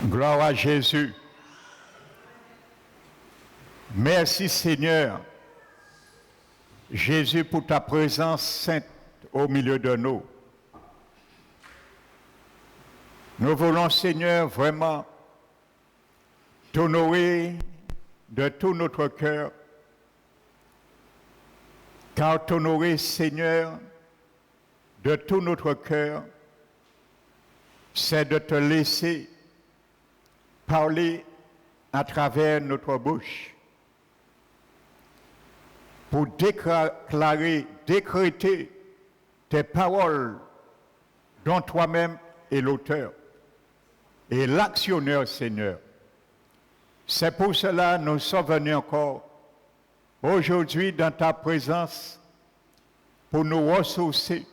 Gloire à Jésus. Merci Seigneur, Jésus, pour ta présence sainte au milieu de nous. Nous voulons, Seigneur, vraiment t'honorer de tout notre cœur, car t'honorer, Seigneur, de tout notre cœur, c'est de te laisser parler à travers notre bouche pour déclarer, décréter tes paroles dont toi-même es l'auteur et l'actionneur, Seigneur. C'est pour cela que nous sommes venus encore aujourd'hui dans ta présence pour nous ressourcer,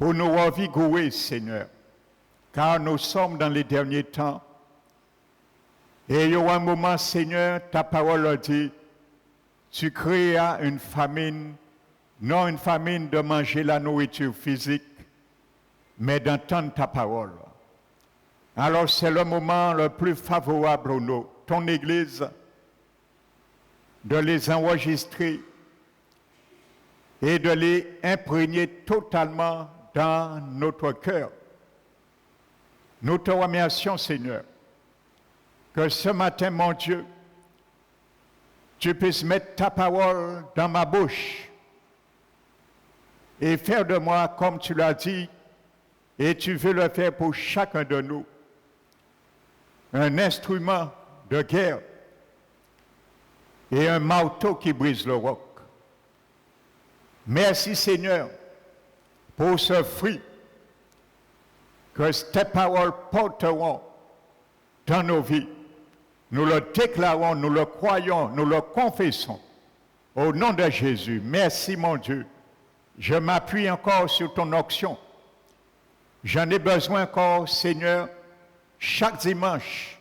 pour nous revigorer, Seigneur, car nous sommes dans les derniers temps. Et il y aura un moment, Seigneur, ta parole dit, tu créas une famine, non une famine de manger la nourriture physique, mais d'entendre ta parole. Alors c'est le moment le plus favorable pour nous, ton Église, de les enregistrer et de les imprégner totalement dans notre cœur. Nous te remercions, Seigneur, que ce matin, mon Dieu, tu puisses mettre ta parole dans ma bouche et faire de moi, comme tu l'as dit, et tu veux le faire pour chacun de nous, un instrument de guerre et un marteau qui brise le roc. Merci, Seigneur, pour ce fruit que tes paroles porteront dans nos vies. Nous le déclarons, nous le croyons, nous le confessons. Au nom de Jésus, merci mon Dieu. Je m'appuie encore sur ton onction. J'en ai besoin encore, Seigneur, chaque dimanche,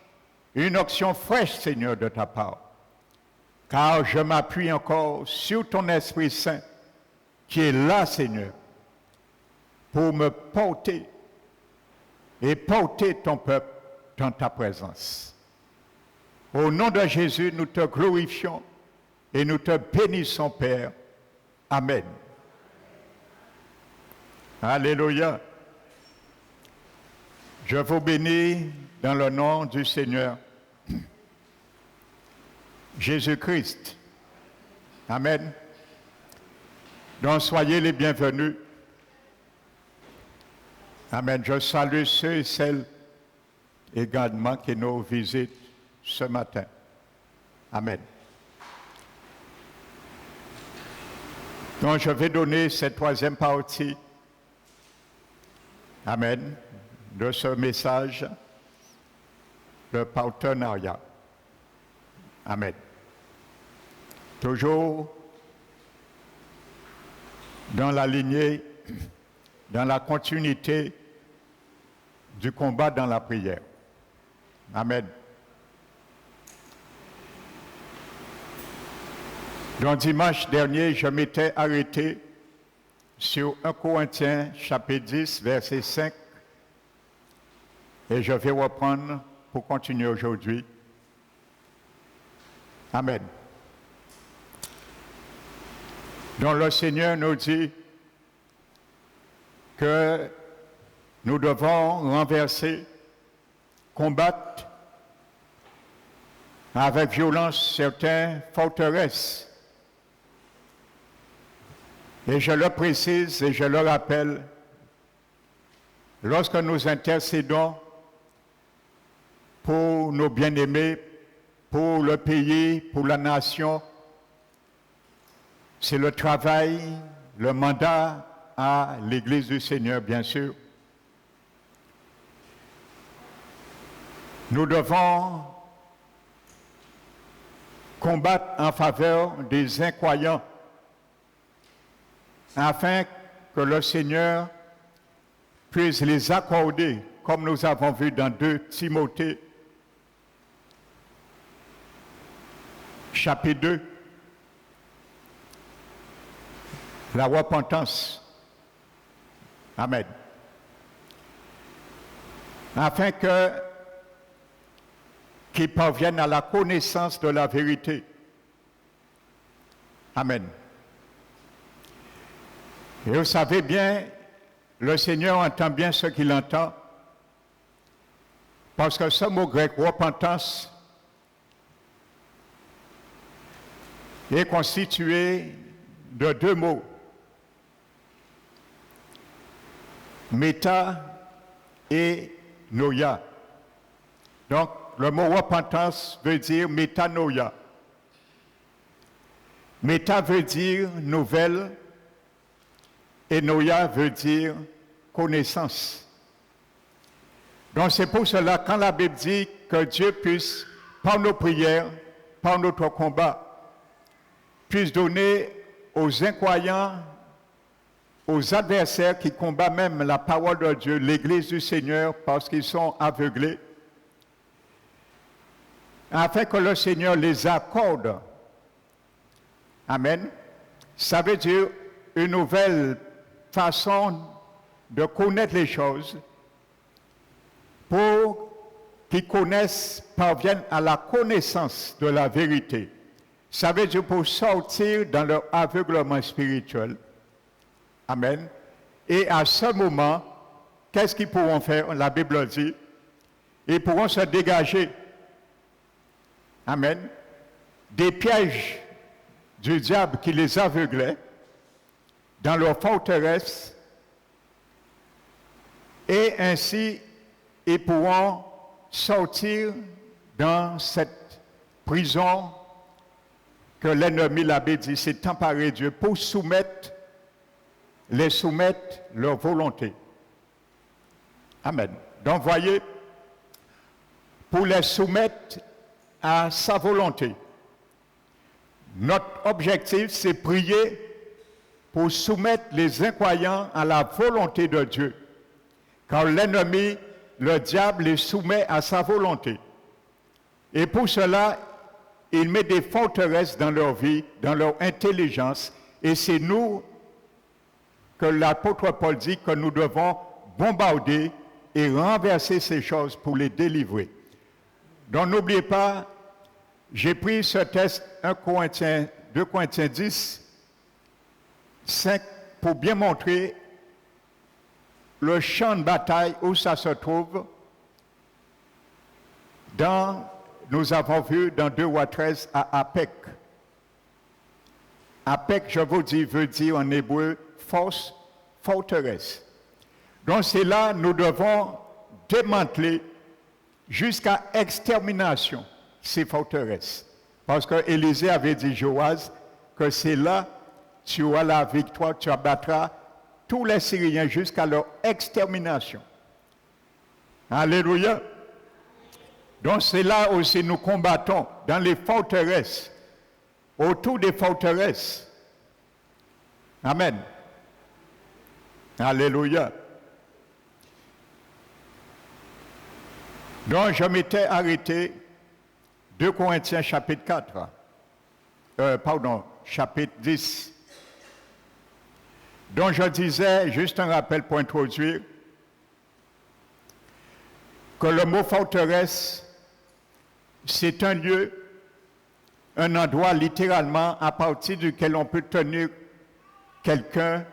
une onction fraîche, Seigneur, de ta part. Car je m'appuie encore sur ton Esprit Saint qui est là, Seigneur, pour me porter et porter ton peuple dans ta présence. Au nom de Jésus, nous te glorifions et nous te bénissons, Père. Amen. Alléluia. Je vous bénis dans le nom du Seigneur Jésus-Christ. Amen. Donc soyez les bienvenus. Amen. Je salue ceux et celles également qui nous visitent ce matin. Amen. Donc je vais donner cette troisième partie, amen, de ce message, le partenariat. Amen. Toujours dans la lignée, dans la continuité du combat dans la prière. Amen. Donc dimanche dernier, je m'étais arrêté sur 1 Corinthiens chapitre 10, verset 5. Et je vais reprendre pour continuer aujourd'hui. Amen. Donc le Seigneur nous dit que nous devons renverser, combattre avec violence certaines forteresses. Et je le précise et je le rappelle, lorsque nous intercédons pour nos bien-aimés, pour le pays, pour la nation, c'est le travail, le mandat à l'Église du Seigneur, bien sûr. Nous devons combattre en faveur des incroyants, afin que le Seigneur puisse les accorder, comme nous avons vu dans 2 Timothée, chapitre 2, la repentance. Amen. afin qu'ils parviennent à la connaissance de la vérité. Amen. Et vous savez bien, le Seigneur entend bien ce qu'il entend, parce que ce mot grec, repentance, est constitué de deux mots. Méta et noia. Donc, le mot repentance veut dire métanoia. Méta veut dire nouvelle et noia veut dire connaissance. Donc, c'est pour cela, quand la Bible dit que Dieu puisse, par nos prières, par notre combat, puisse donner aux incroyants, aux adversaires qui combattent même la parole de Dieu, l'Église du Seigneur, parce qu'ils sont aveuglés, afin que le Seigneur les accorde. Amen. Ça veut dire une nouvelle façon de connaître les choses pour qu'ils connaissent, parviennent à la connaissance de la vérité. Ça veut dire pour sortir dans leur aveuglement spirituel. Amen. Et à ce moment, qu'est-ce qu'ils pourront faire? La Bible dit, ils pourront se dégager. Amen. Des pièges du diable qui les aveuglait dans leur forteresse, et ainsi ils pourront sortir dans cette prison que l'ennemi, la Bible dit, s'est emparé de Dieu pour les soumettre leur volonté. Amen. Donc voyez, pour les soumettre à sa volonté. Notre objectif, c'est prier pour soumettre les incroyants à la volonté de Dieu. Car l'ennemi, le diable, les soumet à sa volonté. Et pour cela, il met des forteresses dans leur vie, dans leur intelligence. Et c'est nous que l'apôtre Paul dit que nous devons bombarder et renverser ces choses pour les délivrer. Donc n'oubliez pas, j'ai pris ce texte 2 Corinthiens 10, 5 pour bien montrer le champ de bataille où ça se trouve. Nous avons vu dans 2 Rois 13 à Apec. Apec, je vous dis, veut dire en hébreu force, forteresse. Donc c'est là nous devons démanteler jusqu'à extermination ces forteresses. Parce que Élisée avait dit Joas que c'est là tu auras la victoire, tu abattras tous les Syriens jusqu'à leur extermination. Alléluia. Donc c'est là aussi nous combattons dans les forteresses, autour des forteresses. Amen. Alléluia. Donc je m'étais arrêté 2 Corinthiens chapitre 4, chapitre 10. Donc je disais, juste un rappel pour introduire, que le mot forteresse, c'est un lieu, un endroit littéralement à partir duquel on peut tenir quelqu'un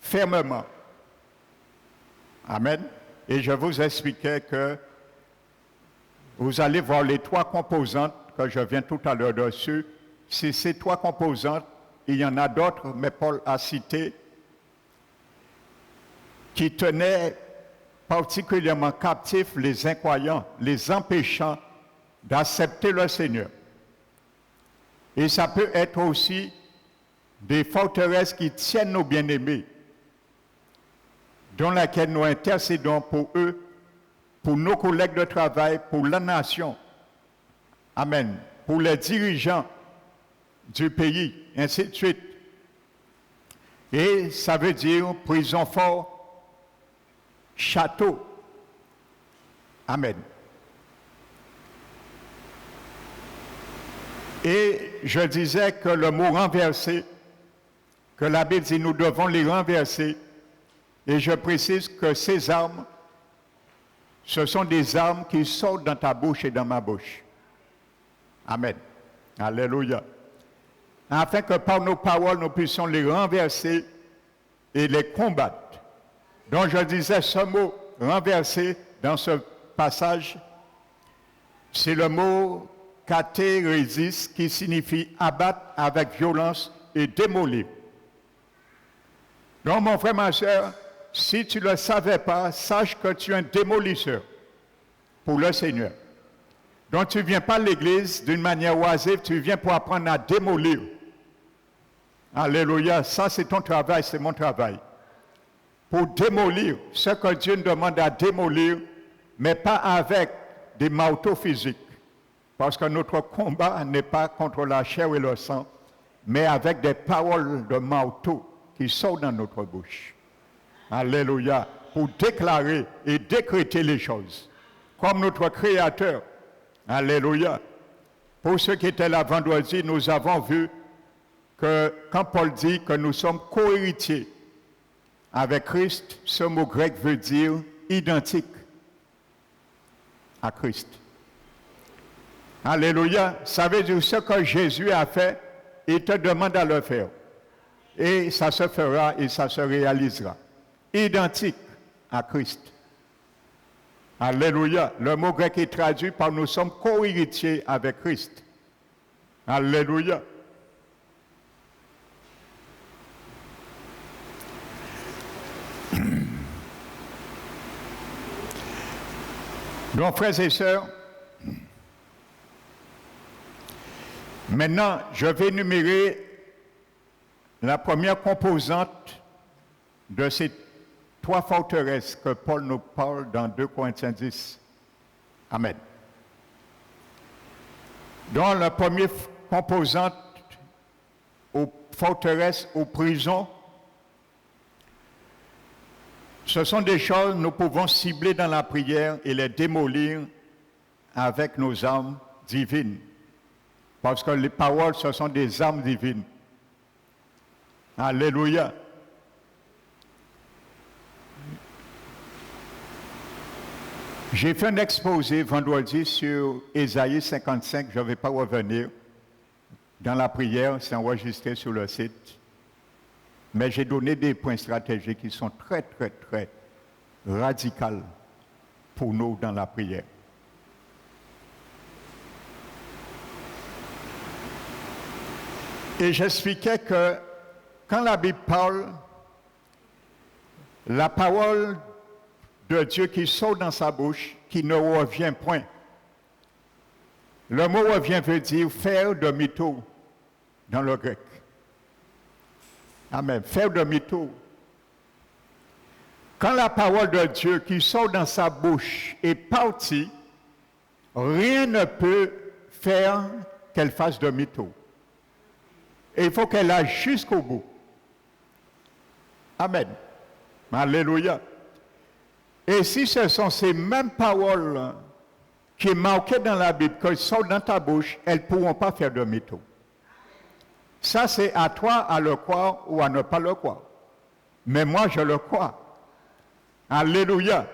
fermement. Amen. Et je vous expliquais que vous allez voir les trois composantes que je viens tout à l'heure dessus. C'est ces trois composantes, il y en a d'autres, mais Paul a cité, qui tenaient particulièrement captifs les incroyants, les empêchant d'accepter le Seigneur. Et ça peut être aussi des forteresses qui tiennent nos bien-aimés, dans laquelle nous intercédons pour eux, pour nos collègues de travail, pour la nation. Amen. Pour les dirigeants du pays, ainsi de suite. Et ça veut dire prison fort, château. Amen. Et je disais que le mot renverser, que la Bible dit nous devons les renverser. Et je précise que ces armes Ce sont des armes qui sortent dans ta bouche et dans ma bouche. Amen. Alléluia. Afin que par nos paroles, nous puissions les renverser et les combattre. Donc je disais ce mot renverser dans ce passage, c'est le mot katérésis qui signifie abattre avec violence et démolir. Donc mon frère, ma soeur, si tu ne le savais pas, sache que tu es un démolisseur pour le Seigneur. Donc tu ne viens pas à l'église d'une manière oisive, tu viens pour apprendre à démolir. Alléluia, ça c'est ton travail, c'est mon travail. Pour démolir ce que Dieu nous demande à démolir, mais pas avec des marteaux physiques. Parce que notre combat n'est pas contre la chair et le sang, mais avec des paroles de marteau qui sortent dans notre bouche. Alléluia, pour déclarer et décréter les choses. Comme notre Créateur. Alléluia. Pour ceux qui étaient là vendredi, nous avons vu que quand Paul dit que nous sommes co-héritiers avec Christ, ce mot grec veut dire identique à Christ. Alléluia. Ça veut dire ce que Jésus a fait, il te demande à le faire. Et ça se fera et ça se réalisera. Identique à Christ. Alléluia. Le mot grec est traduit par nous sommes co-héritiers avec Christ. Alléluia. Donc, frères et sœurs, maintenant, je vais énumérer la première composante de ces trois forteresses que Paul nous parle dans 2 Corinthiens 10. Amen. Donc, la première composante aux forteresses, aux prisons, ce sont des choses que nous pouvons cibler dans la prière et les démolir avec nos armes divines. Parce que les paroles, ce sont des armes divines. Alléluia. J'ai fait un exposé vendredi sur Ésaïe 55, je ne vais pas revenir. Dans la prière, c'est enregistré sur le site. Mais j'ai donné des points stratégiques qui sont très, très, très radicaux pour nous dans la prière. Et j'expliquais que quand la Bible parle, la parole de Dieu qui sort dans sa bouche, qui ne revient point. Le mot revient veut dire faire demi-tour dans le grec. Amen. Faire demi-tour. Quand la parole de Dieu qui sort dans sa bouche est partie, rien ne peut faire qu'elle fasse demi-tour. Et il faut qu'elle aille jusqu'au bout. Amen. Alléluia. Et si ce sont ces mêmes paroles qui sont marquées dans la Bible, qui sortent dans ta bouche, elles ne pourront pas faire demi-tour. Ça, c'est à toi à le croire ou à ne pas le croire. Mais moi, je le crois. Alléluia.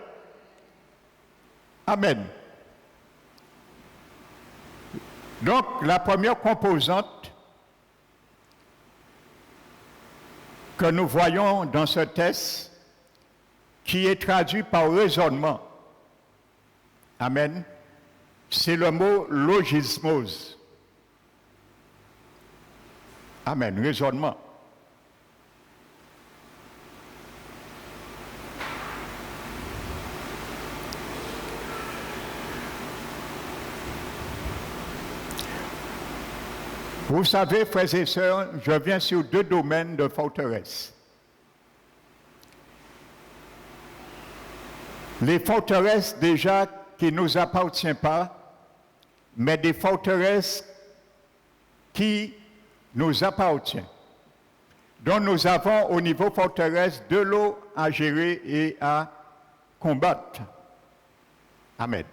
Amen. Donc, la première composante que nous voyons dans ce texte, qui est traduit par raisonnement, amen, c'est le mot logismos. Amen, raisonnement. Vous savez, frères et sœurs, je viens sur 2 domaines de forteresse. Les forteresses déjà qui ne nous appartiennent pas, mais des forteresses qui nous appartiennent. Donc nous avons au niveau forteresse de l'eau à gérer et à combattre. Amen.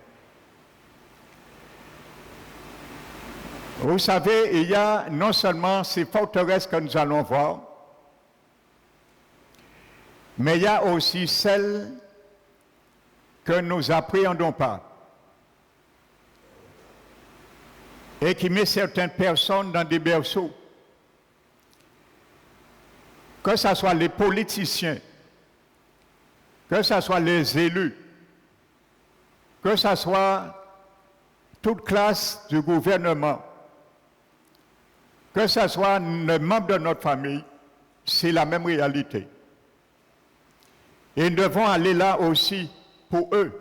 Vous savez, il y a non seulement ces forteresses que nous allons voir, mais il y a aussi celles que nous appréhendons pas et qui met certaines personnes dans des berceaux, que ce soit les politiciens, que ce soit les élus, que ce soit toute classe du gouvernement, que ce soit les membres de notre famille, c'est la même réalité. Et nous devons aller là aussi pour eux.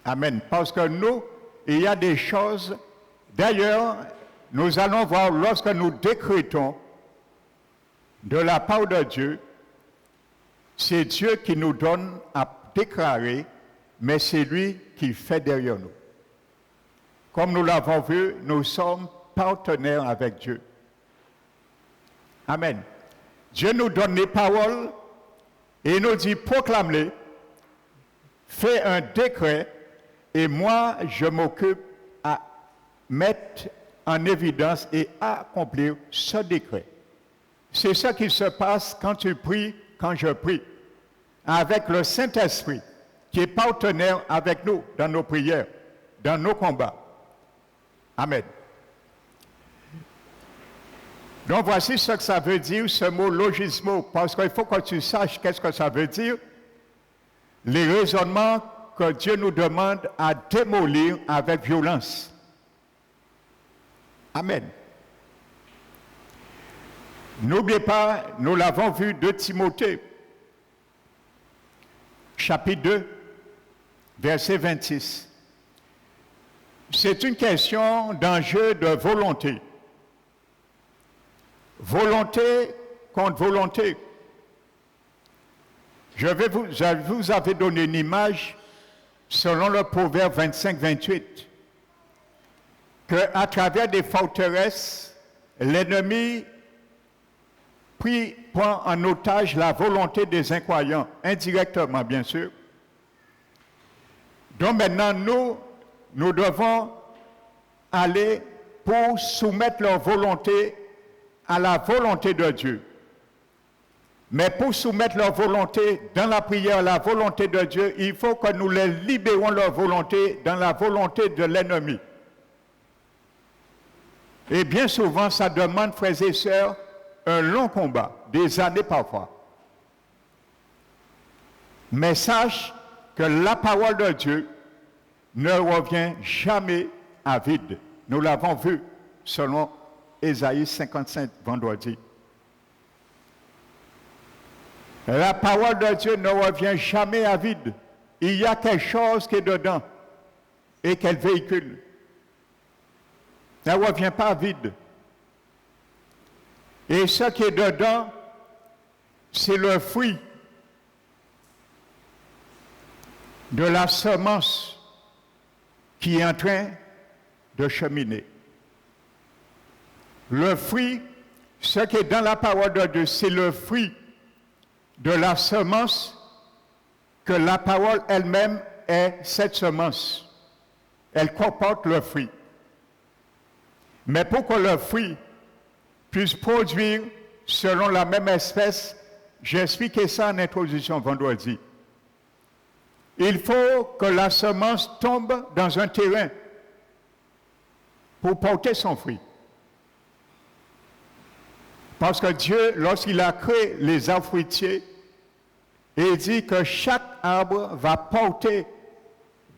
Amen. Parce que nous, il y a des choses, d'ailleurs, nous allons voir lorsque nous décrétons de la part de Dieu, c'est Dieu qui nous donne à déclarer, mais c'est lui qui fait derrière nous. Comme nous l'avons vu, nous sommes partenaires avec Dieu. Amen. Dieu nous donne les paroles et nous dit proclame-les, fais un décret et moi je m'occupe à mettre en évidence et à accomplir ce décret. C'est ça qui se passe quand tu pries, quand je prie, avec le Saint-Esprit qui est partenaire avec nous dans nos prières, dans nos combats. Amen. Donc voici ce que ça veut dire, ce mot logismo, parce qu'il faut que tu saches qu'est-ce que ça veut dire. Les raisonnements que Dieu nous demande à démolir avec violence. Amen. N'oubliez pas, nous l'avons vu de Timothée, chapitre 2, verset 26. C'est une question d'enjeu de volonté. Volonté contre volonté. Vous avez donné une image selon le proverbe 25-28, qu'à travers des forteresses, l'ennemi prend en otage la volonté des incroyants, indirectement bien sûr. Donc maintenant, nous devons aller pour soumettre leur volonté à la volonté de Dieu. Mais pour soumettre leur volonté dans la prière à la volonté de Dieu, il faut que nous les libérons leur volonté dans la volonté de l'ennemi. Et bien souvent, ça demande, frères et sœurs, un long combat, des années parfois. Mais sache que la parole de Dieu ne revient jamais à vide. Nous l'avons vu selon Ésaïe 55 vendredi. La parole de Dieu ne revient jamais à vide. Il y a quelque chose qui est dedans et qu'elle véhicule. Elle ne revient pas à vide. Et ce qui est dedans, c'est le fruit de la semence qui est en train de cheminer. Le fruit, ce qui est dans la parole de Dieu, c'est le fruit de la semence que la parole elle-même est cette semence. Elle comporte le fruit. Mais pour que le fruit puisse produire selon la même espèce, j'ai expliqué ça en introduction vendredi. Il faut que la semence tombe dans un terrain pour porter son fruit. Parce que Dieu, lorsqu'il a créé les arbres fruitiers, il dit que chaque arbre va porter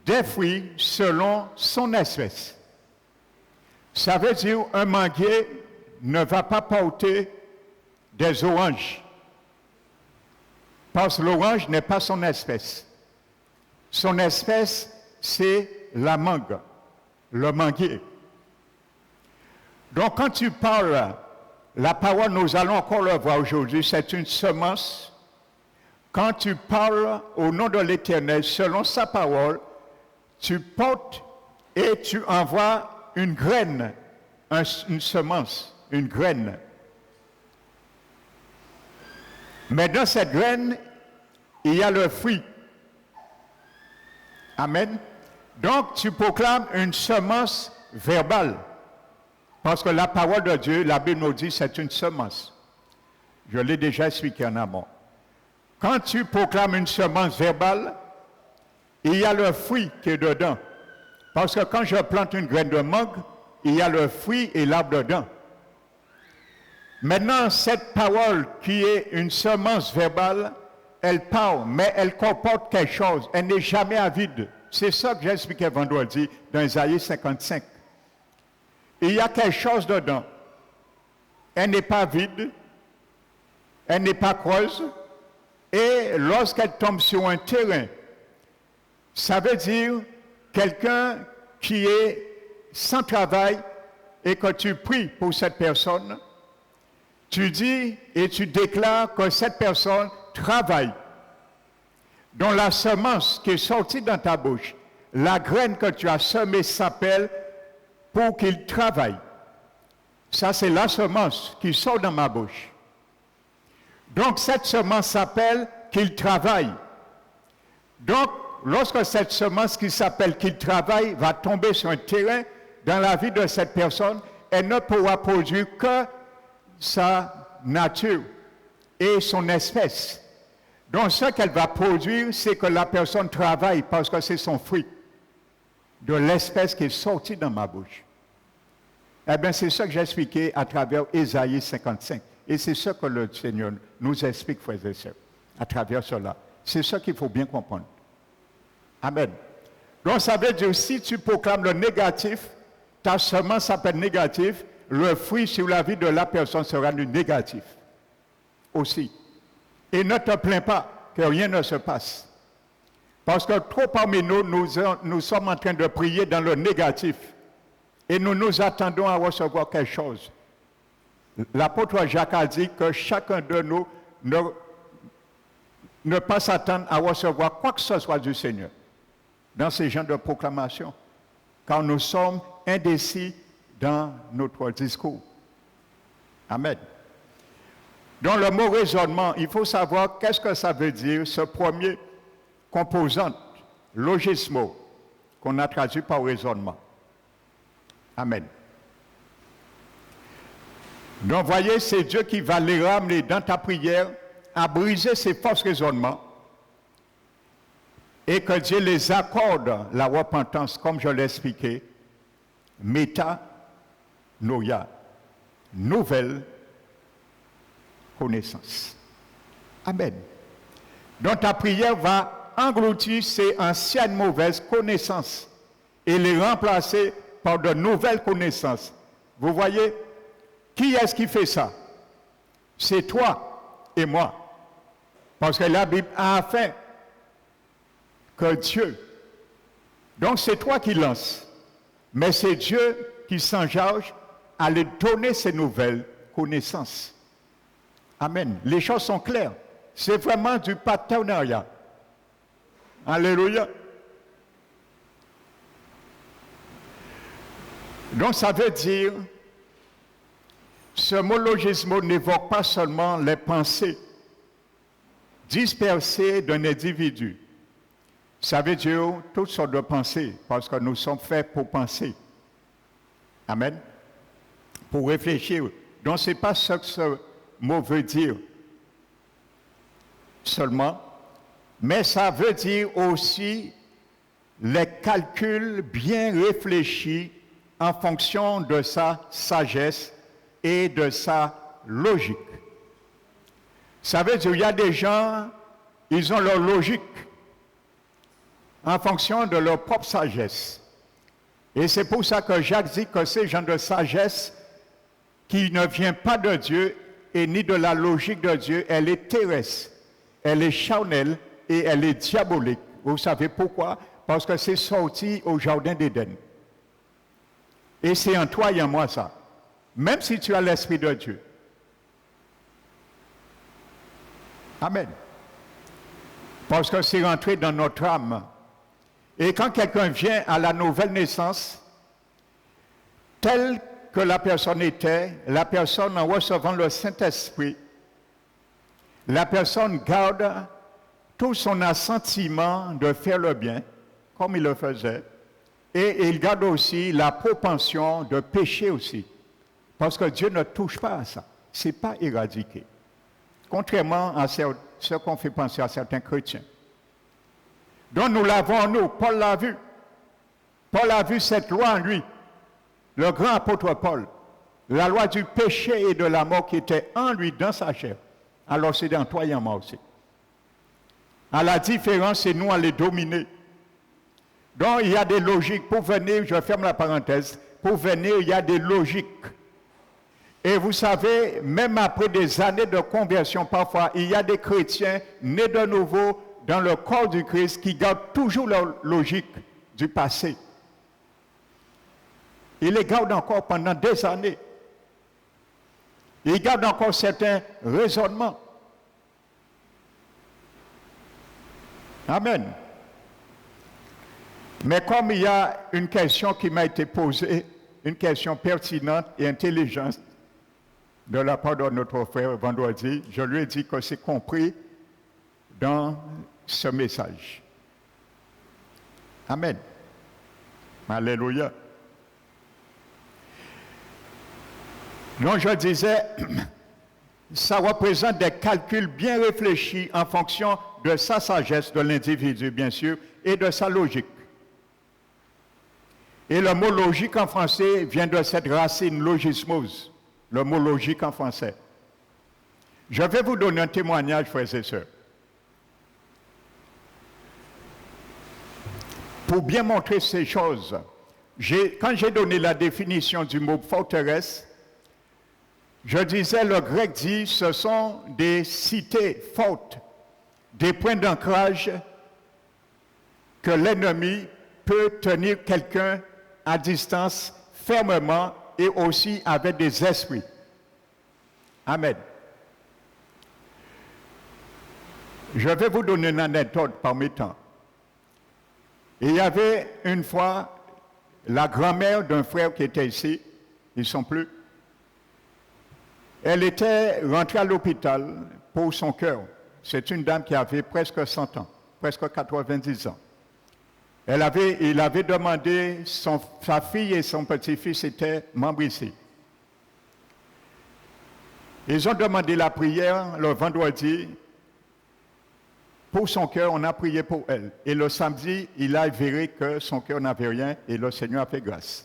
des fruits selon son espèce. Ça veut dire un manguier ne va pas porter des oranges. Parce que l'orange n'est pas son espèce. Son espèce, c'est la mangue, le manguier. Donc quand tu parles, la parole, nous allons encore le voir aujourd'hui, c'est une semence. Quand tu parles au nom de l'Éternel, selon sa parole, tu portes et tu envoies une graine, une semence, une graine. Mais dans cette graine, il y a le fruit. Amen. Donc tu proclames une semence verbale. Parce que la parole de Dieu, la Bible nous dit, c'est une semence. Je l'ai déjà expliqué en amont. Quand tu proclames une semence verbale, il y a le fruit qui est dedans. Parce que quand je plante une graine de mangue, il y a le fruit et l'arbre dedans. Maintenant, cette parole qui est une semence verbale, elle parle, mais elle comporte quelque chose. Elle n'est jamais avide. C'est ça que j'ai expliqué vendredi dans Isaïe 55. Il y a quelque chose dedans. Elle n'est pas vide, elle n'est pas creuse, et lorsqu'elle tombe sur un terrain, ça veut dire quelqu'un qui est sans travail et que tu pries pour cette personne, tu dis et tu déclares que cette personne travaille. Dont la semence qui est sortie dans ta bouche, la graine que tu as semée s'appelle pour qu'il travaille. Ça, c'est la semence qui sort dans ma bouche. Donc, cette semence s'appelle qu'il travaille. Donc, lorsque cette semence qui s'appelle qu'il travaille va tomber sur un terrain dans la vie de cette personne, elle ne pourra produire que sa nature et son espèce. Donc, ce qu'elle va produire, c'est que la personne travaille parce que c'est son fruit de l'espèce qui est sortie dans ma bouche. Eh bien, c'est ça que j'ai expliqué à travers Isaïe 55. Et c'est ça que le Seigneur nous explique, frères et sœurs, à travers cela. C'est ça qu'il faut bien comprendre. Amen. Donc, ça veut dire, si tu proclames le négatif, ta semence s'appelle négatif, le fruit sur la vie de la personne sera du négatif aussi. Et ne te plains pas que rien ne se passe. Parce que trop parmi nous, nous sommes en train de prier dans le négatif. Et nous attendons à recevoir quelque chose. L'apôtre Jacques a dit que chacun de nous ne pas s'attendre à recevoir quoi que ce soit du Seigneur dans ces genres de proclamations. Car nous sommes indécis dans notre discours. Amen. Dans le mot raisonnement, il faut savoir qu'est-ce que ça veut dire, ce premier composant, logismo, qu'on a traduit par raisonnement. Amen. Donc, voyez, c'est Dieu qui va les ramener dans ta prière à briser ces fausses raisonnements et que Dieu les accorde la repentance, comme je l'ai expliqué, méta, noia, nouvelle connaissance. Amen. Donc ta prière va engloutir ces anciennes mauvaises connaissances et les remplacer par de nouvelles connaissances. Vous voyez, qui est-ce qui fait ça? C'est toi et moi. Parce que la Bible a afin que Dieu. Donc c'est toi qui lances. Mais c'est Dieu qui s'engage à les donner ces nouvelles connaissances. Amen. Les choses sont claires. C'est vraiment du partenariat. Alléluia. Donc ça veut dire, ce mot logisme n'évoque pas seulement les pensées dispersées d'un individu. Ça veut dire toutes sortes de pensées, parce que nous sommes faits pour penser. Amen. Pour réfléchir. Donc ce n'est pas ce que ce mot veut dire seulement, mais ça veut dire aussi les calculs bien réfléchis en fonction de sa sagesse et de sa logique. Ça veut dire qu'il y a des gens, ils ont leur logique en fonction de leur propre sagesse. Et c'est pour ça que Jacques dit que ces gens de sagesse qui ne vient pas de Dieu et ni de la logique de Dieu, elle est terrestre, elle est charnelle et elle est diabolique. Vous savez pourquoi? Parce que c'est sorti au jardin d'Éden. Et c'est en toi et en moi ça. Même si tu as l'Esprit de Dieu. Amen. Parce que c'est rentré dans notre âme. Et quand quelqu'un vient à la nouvelle naissance, telle que la personne était, la personne en recevant le Saint-Esprit, la personne garde tout son assentiment de faire le bien, comme il le faisait, et il garde aussi la propension de pécher aussi. Parce que Dieu ne touche pas à ça. Ce n'est pas éradiqué. Contrairement à ce qu'on fait penser à certains chrétiens. Donc nous l'avons, nous, Paul l'a vu. Paul a vu cette loi en lui, le grand apôtre Paul, la loi du péché et de la mort qui était en lui, dans sa chair. Alors c'est dans toi et en moi aussi. À la différence, c'est nous à les dominer. Donc il y a des logiques. Pour venir, je ferme la parenthèse, pour venir, il y a des logiques. Et vous savez, même après des années de conversion, parfois, il y a des chrétiens nés de nouveau dans le corps du Christ qui gardent toujours leur logique du passé. Ils les gardent encore pendant des années. Ils gardent encore certains raisonnements. Amen. Mais comme il y a une question qui m'a été posée, une question pertinente et intelligente de la part de notre frère vendredi, je lui ai dit que c'est compris dans ce message. Amen. Alléluia. Donc je disais, ça représente des calculs bien réfléchis en fonction de sa sagesse de l'individu, bien sûr, et de sa logique. Et le mot logique en français vient de cette racine logismos, le mot logique en français. Je vais vous donner un témoignage, frères et sœurs. Pour bien montrer ces choses, quand j'ai donné la définition du mot forteresse, je disais, le grec dit, ce sont des cités fortes, des points d'ancrage que l'ennemi peut tenir quelqu'un à distance fermement et aussi avec des esprits. Amen. Je vais vous donner une anecdote parmi tant. Il y avait une fois la grand-mère d'un frère qui était ici, ils ne sont plus. Elle était rentrée à l'hôpital pour son cœur. C'est une dame qui avait presque 100 ans, presque 90 ans. Il avait demandé, sa fille et son petit-fils étaient membres ici. Ils ont demandé la prière le vendredi. Pour son cœur, on a prié pour elle. Et le samedi, il a avéré que son cœur n'avait rien et le Seigneur a fait grâce.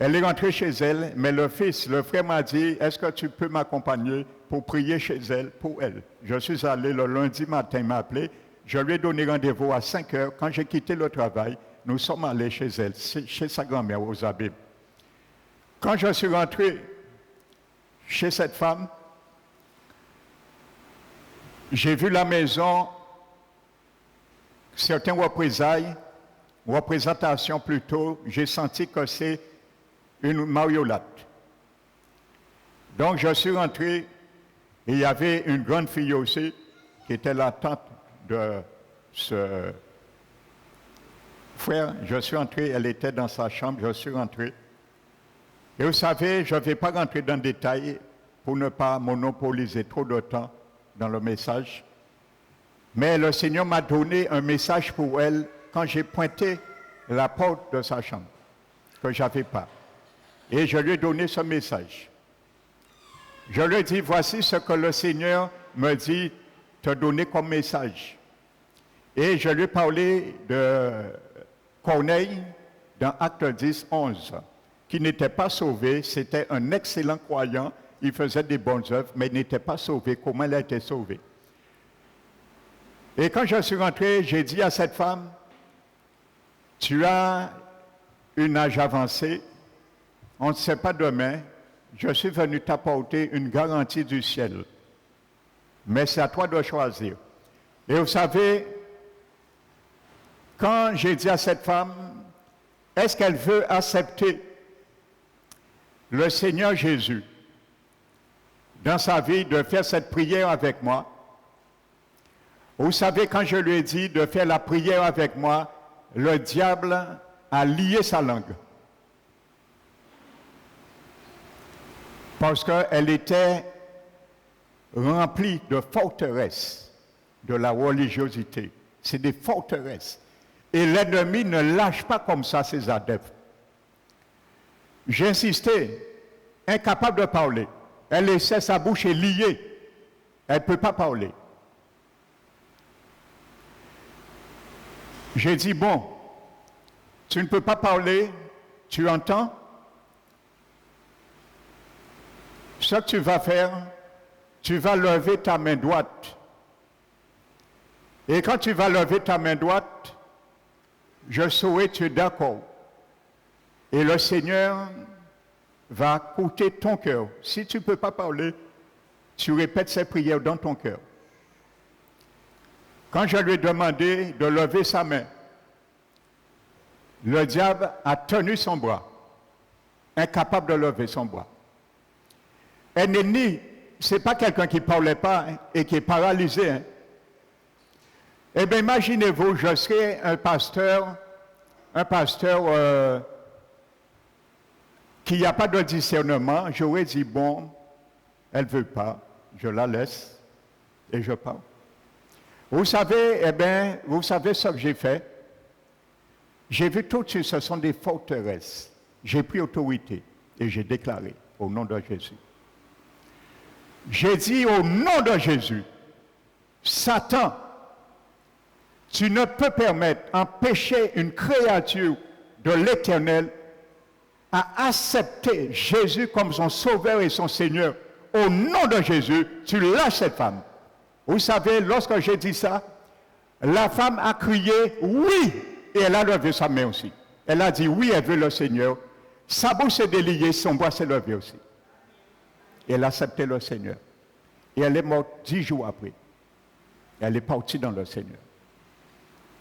Elle est rentrée chez elle, mais le frère m'a dit, est-ce que tu peux m'accompagner pour prier chez elle, pour elle? Je suis allé le lundi matin, il m'a appelé, je lui ai donné rendez-vous à 5 heures. Quand j'ai quitté le travail, nous sommes allés chez elle, chez sa grand-mère aux Abîmes. Quand je suis rentré chez cette femme, j'ai vu la maison, certaines représentations plutôt, j'ai senti que c'est une mariolette. Donc je suis rentré et il y avait une grande fille aussi qui était la tante de ce frère. Je suis entré, elle était dans sa chambre, je suis rentré. Et vous savez, je ne vais pas rentrer dans le détail pour ne pas monopoliser trop de temps dans le message. Mais le Seigneur m'a donné un message pour elle quand j'ai pointé la porte de sa chambre, que je n'avais pas. Et je lui ai donné ce message. Je lui ai dit, voici ce que le Seigneur me dit te donner comme message. Et je lui ai parlé de Corneille dans Acte 10, 11, qui n'était pas sauvé, c'était un excellent croyant, il faisait des bonnes œuvres, mais il n'était pas sauvé. Comment il a été sauvé? Et quand je suis rentré, j'ai dit à cette femme, tu as un âge avancé, on ne sait pas demain, je suis venu t'apporter une garantie du ciel. Mais c'est à toi de choisir. Et vous savez, quand j'ai dit à cette femme, est-ce qu'elle veut accepter le Seigneur Jésus dans sa vie, de faire cette prière avec moi? Vous savez, quand je lui ai dit de faire la prière avec moi, le diable a lié sa langue. Parce qu'elle était remplie de forteresses, de la religiosité. C'est des forteresses. Et l'ennemi ne lâche pas comme ça ses adeptes. J'ai insisté, incapable de parler. Elle laissait sa bouche liée. Elle ne peut pas parler. J'ai dit, bon, tu ne peux pas parler, tu entends? Ce que tu vas faire, tu vas lever ta main droite. Et quand tu vas lever ta main droite, je saurai que tu es d'accord. Et le Seigneur va écouter ton cœur. Si tu ne peux pas parler, tu répètes ces prières dans ton cœur. Quand je lui ai demandé de lever sa main, le diable a tenu son bras, incapable de lever son bras. Ennemi, ce n'est pas quelqu'un qui ne parlait pas et qui est paralysé. Eh bien, imaginez-vous, je serais un pasteur qui n'a pas de discernement. J'aurais dit, bon, elle ne veut pas, je la laisse et je pars. Vous savez, vous savez ce que j'ai fait? J'ai vu tout de suite, ce sont des forteresses. J'ai pris autorité et j'ai déclaré au nom de Jésus. J'ai dit au nom de Jésus, Satan, tu ne peux permettre, empêcher une créature de l'Éternel à accepter Jésus comme son Sauveur et son Seigneur. Au nom de Jésus, tu lâches cette femme. Vous savez, lorsque j'ai dit ça, la femme a crié oui, et elle a levé sa main aussi. Elle a dit oui, elle veut le Seigneur. Sa bouche s'est déliée, son bras s'est levé aussi. Et elle a accepté le Seigneur. Et elle est morte 10 jours après. Elle est partie dans le Seigneur.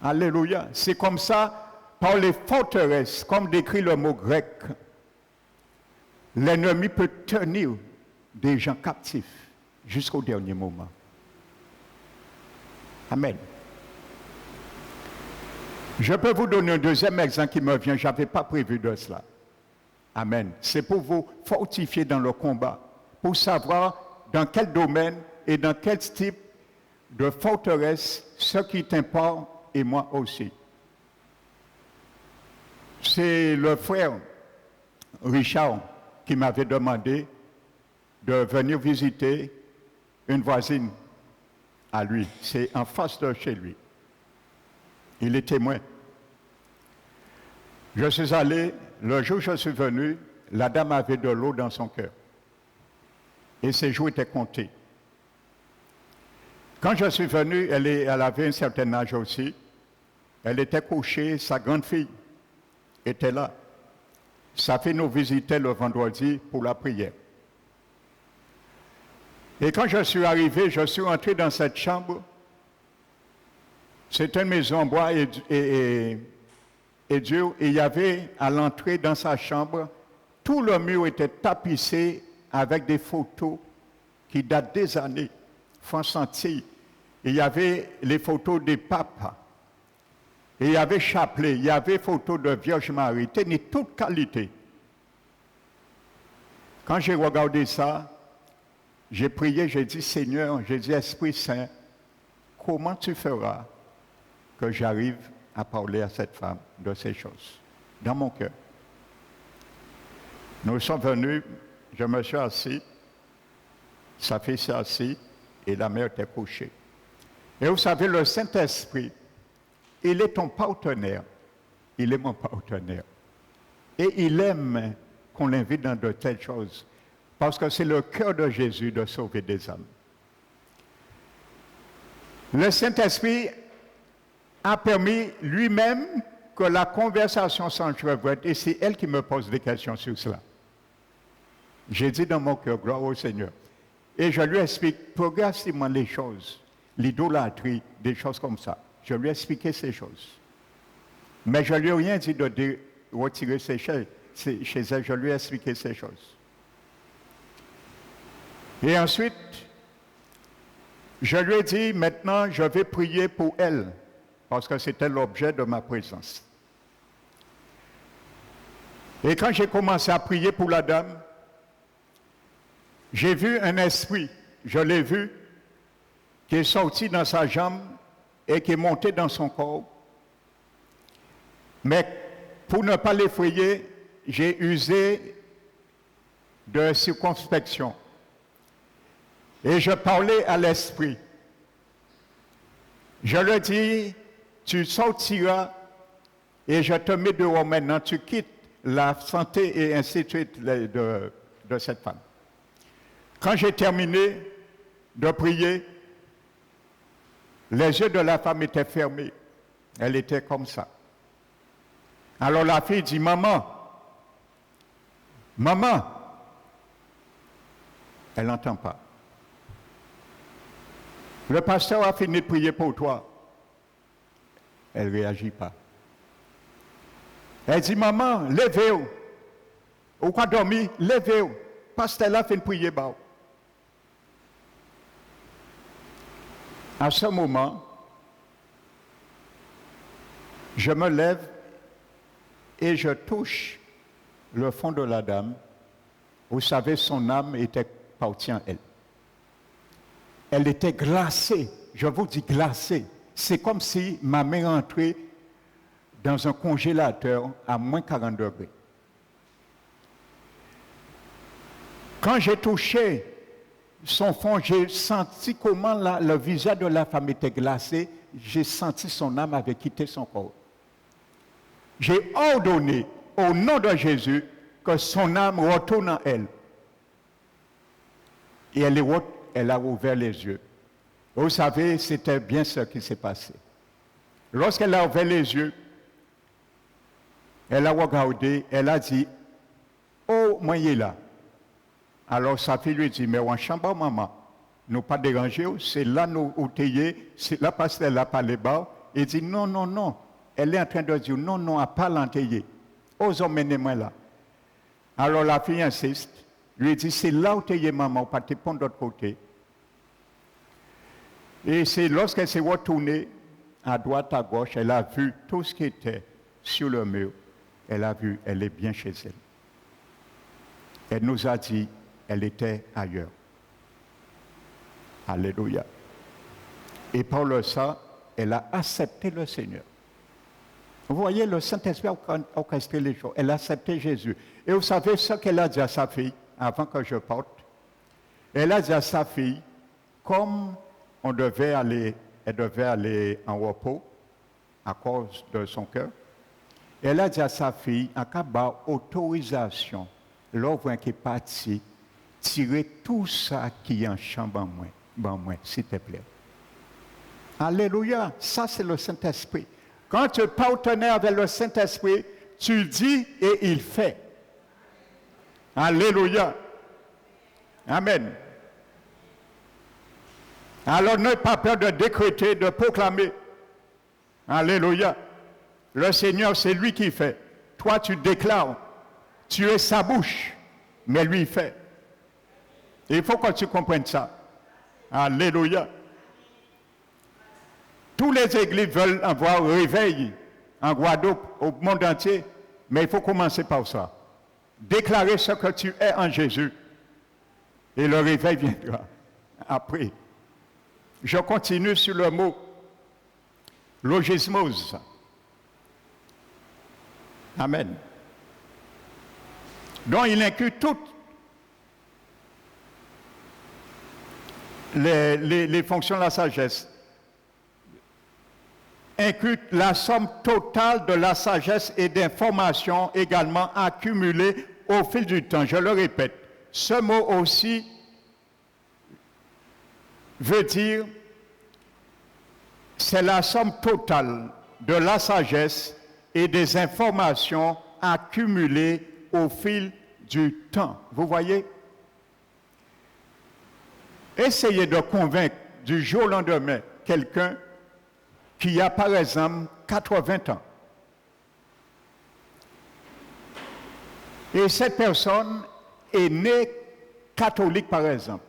Alléluia. C'est comme ça, par les forteresses, comme décrit le mot grec, l'ennemi peut tenir des gens captifs jusqu'au dernier moment. Amen. Je peux vous donner un deuxième exemple qui me vient, je n'avais pas prévu de cela. Amen. C'est pour vous fortifier dans le combat, pour savoir dans quel domaine et dans quel type de forteresse ce qui t'importe et moi aussi. C'est le frère Richard qui m'avait demandé de venir visiter une voisine à lui. C'est en face de chez lui. Il est témoin. Je suis allé, le jour où je suis venu, la dame avait de l'eau dans son cœur. Et ses jours étaient comptés. Quand je suis venu, elle avait un certain âge aussi. Elle était couchée, sa grande fille était là. Sa fille nous visitait le vendredi pour la prière. Et quand je suis arrivé, je suis entré dans cette chambre. C'était une maison en bois et dure. Et il y avait à l'entrée dans sa chambre, tout le mur était tapissé avec des photos qui datent des années. Font sentir. Il y avait les photos des papes. Et il y avait chapelet, il y avait photos de Vierge Marie. Tenait toute qualité. Quand j'ai regardé ça, j'ai prié, j'ai dit, Seigneur, j'ai dit, Esprit Saint, comment tu feras que j'arrive à parler à cette femme de ces choses, dans mon cœur. Nous sommes venus, je me suis assis, sa fille s'est assise et la mère était couchée. Et vous savez, le Saint-Esprit, il est ton partenaire, il est mon partenaire. Et il aime qu'on l'invite dans de telles choses, parce que c'est le cœur de Jésus de sauver des âmes. Le Saint-Esprit a permis lui-même que la conversation s'entrevête, et c'est elle qui me pose des questions sur cela. J'ai dit dans mon cœur, gloire au Seigneur. Et je lui explique progressivement les choses, l'idolâtrie, des choses comme ça. Je lui ai expliqué ces choses. Mais je ne lui ai rien dit de retirer chez elle, je lui ai expliqué ces choses. Et ensuite, je lui ai dit, maintenant, je vais prier pour elle, parce que c'était l'objet de ma présence. Et quand j'ai commencé à prier pour la dame, j'ai vu un esprit, je l'ai vu, qui est sorti dans sa jambe et qui est monté dans son corps. Mais pour ne pas l'effrayer, j'ai usé de circonspection. Et je parlais à l'esprit. Je lui dis, tu sortiras et je te mets dehors maintenant, tu quittes la santé et ainsi de suite de cette femme. Quand j'ai terminé de prier, les yeux de la femme étaient fermés. Elle était comme ça. Alors la fille dit, maman, maman, elle n'entend pas. Le pasteur a fini de prier pour toi. Elle ne réagit pas. Elle dit, maman, levez-vous. Ou quoi dormir, levez-vous. Pasteur a fini de prier. À ce moment, je me lève et je touche le fond de la dame. Vous savez, son âme était partie en elle. Elle était glacée, je vous dis glacée. C'est comme si ma main rentrait dans un congélateur à moins 40 degrés. Quand j'ai touché son fond, j'ai senti comment le visage de la femme était glacé. J'ai senti son âme avait quitté son corps. J'ai ordonné au nom de Jésus que son âme retourne en elle. Et elle a ouvert les yeux. Vous savez, c'était bien ce qui s'est passé. Lorsqu'elle a ouvert les yeux, elle a regardé, elle a dit, « Oh, moi, il est là. » Alors sa fille lui dit, « Mais en chambre, maman, nous pas déranger, c'est là nous outillés, c'est là parce qu'elle a parlé bas. » Il dit, « Non, non, non. » Elle est en train de dire, « Non, non, à pas l'enterrer. Ose emmener-moi là. » Alors la fille insiste, lui dit, « C'est là où tu es, maman, pas te prendre de l'autre côté. » Et c'est lorsqu'elle s'est retournée à droite, à gauche, elle a vu tout ce qui était sur le mur. Elle a vu, elle est bien chez elle. Elle nous a dit, elle était ailleurs. Alléluia. Et par le sang, elle a accepté le Seigneur. Vous voyez, le Saint-Esprit a orchestré les choses. Elle a accepté Jésus. Et vous savez ce qu'elle a dit à sa fille, avant que je parte? Elle a dit à sa fille, comme elle devait aller en repos à cause de son cœur, elle a dit à sa fille, en cas d'autorisation, l'ouvre qui est parti, tirer tout ça qui est en chambre en moi, s'il te plaît. Alléluia, ça c'est le Saint-Esprit. Quand tu es partenaire avec le Saint-Esprit, tu dis et il fait. Alléluia. Amen. Alors n'aie pas peur de décréter, de proclamer. Alléluia. Le Seigneur, c'est lui qui fait. Toi, tu déclares. Tu es sa bouche, mais lui, il fait. Il faut que tu comprennes ça. Alléluia. Tous les églises veulent avoir réveil en Guadeloupe, au monde entier, mais il faut commencer par ça. Déclarer ce que tu es en Jésus. Et le réveil viendra après. Je continue sur le mot logismos. Amen. Donc il inclut toutes les fonctions de la sagesse. Inclut la somme totale de la sagesse et d'informations également accumulées au fil du temps. Je le répète, ce mot aussi veut dire c'est la somme totale de la sagesse et des informations accumulées au fil du temps. Vous voyez? Essayez de convaincre du jour au lendemain quelqu'un qui a par exemple 80 ans. Et cette personne est née catholique par exemple.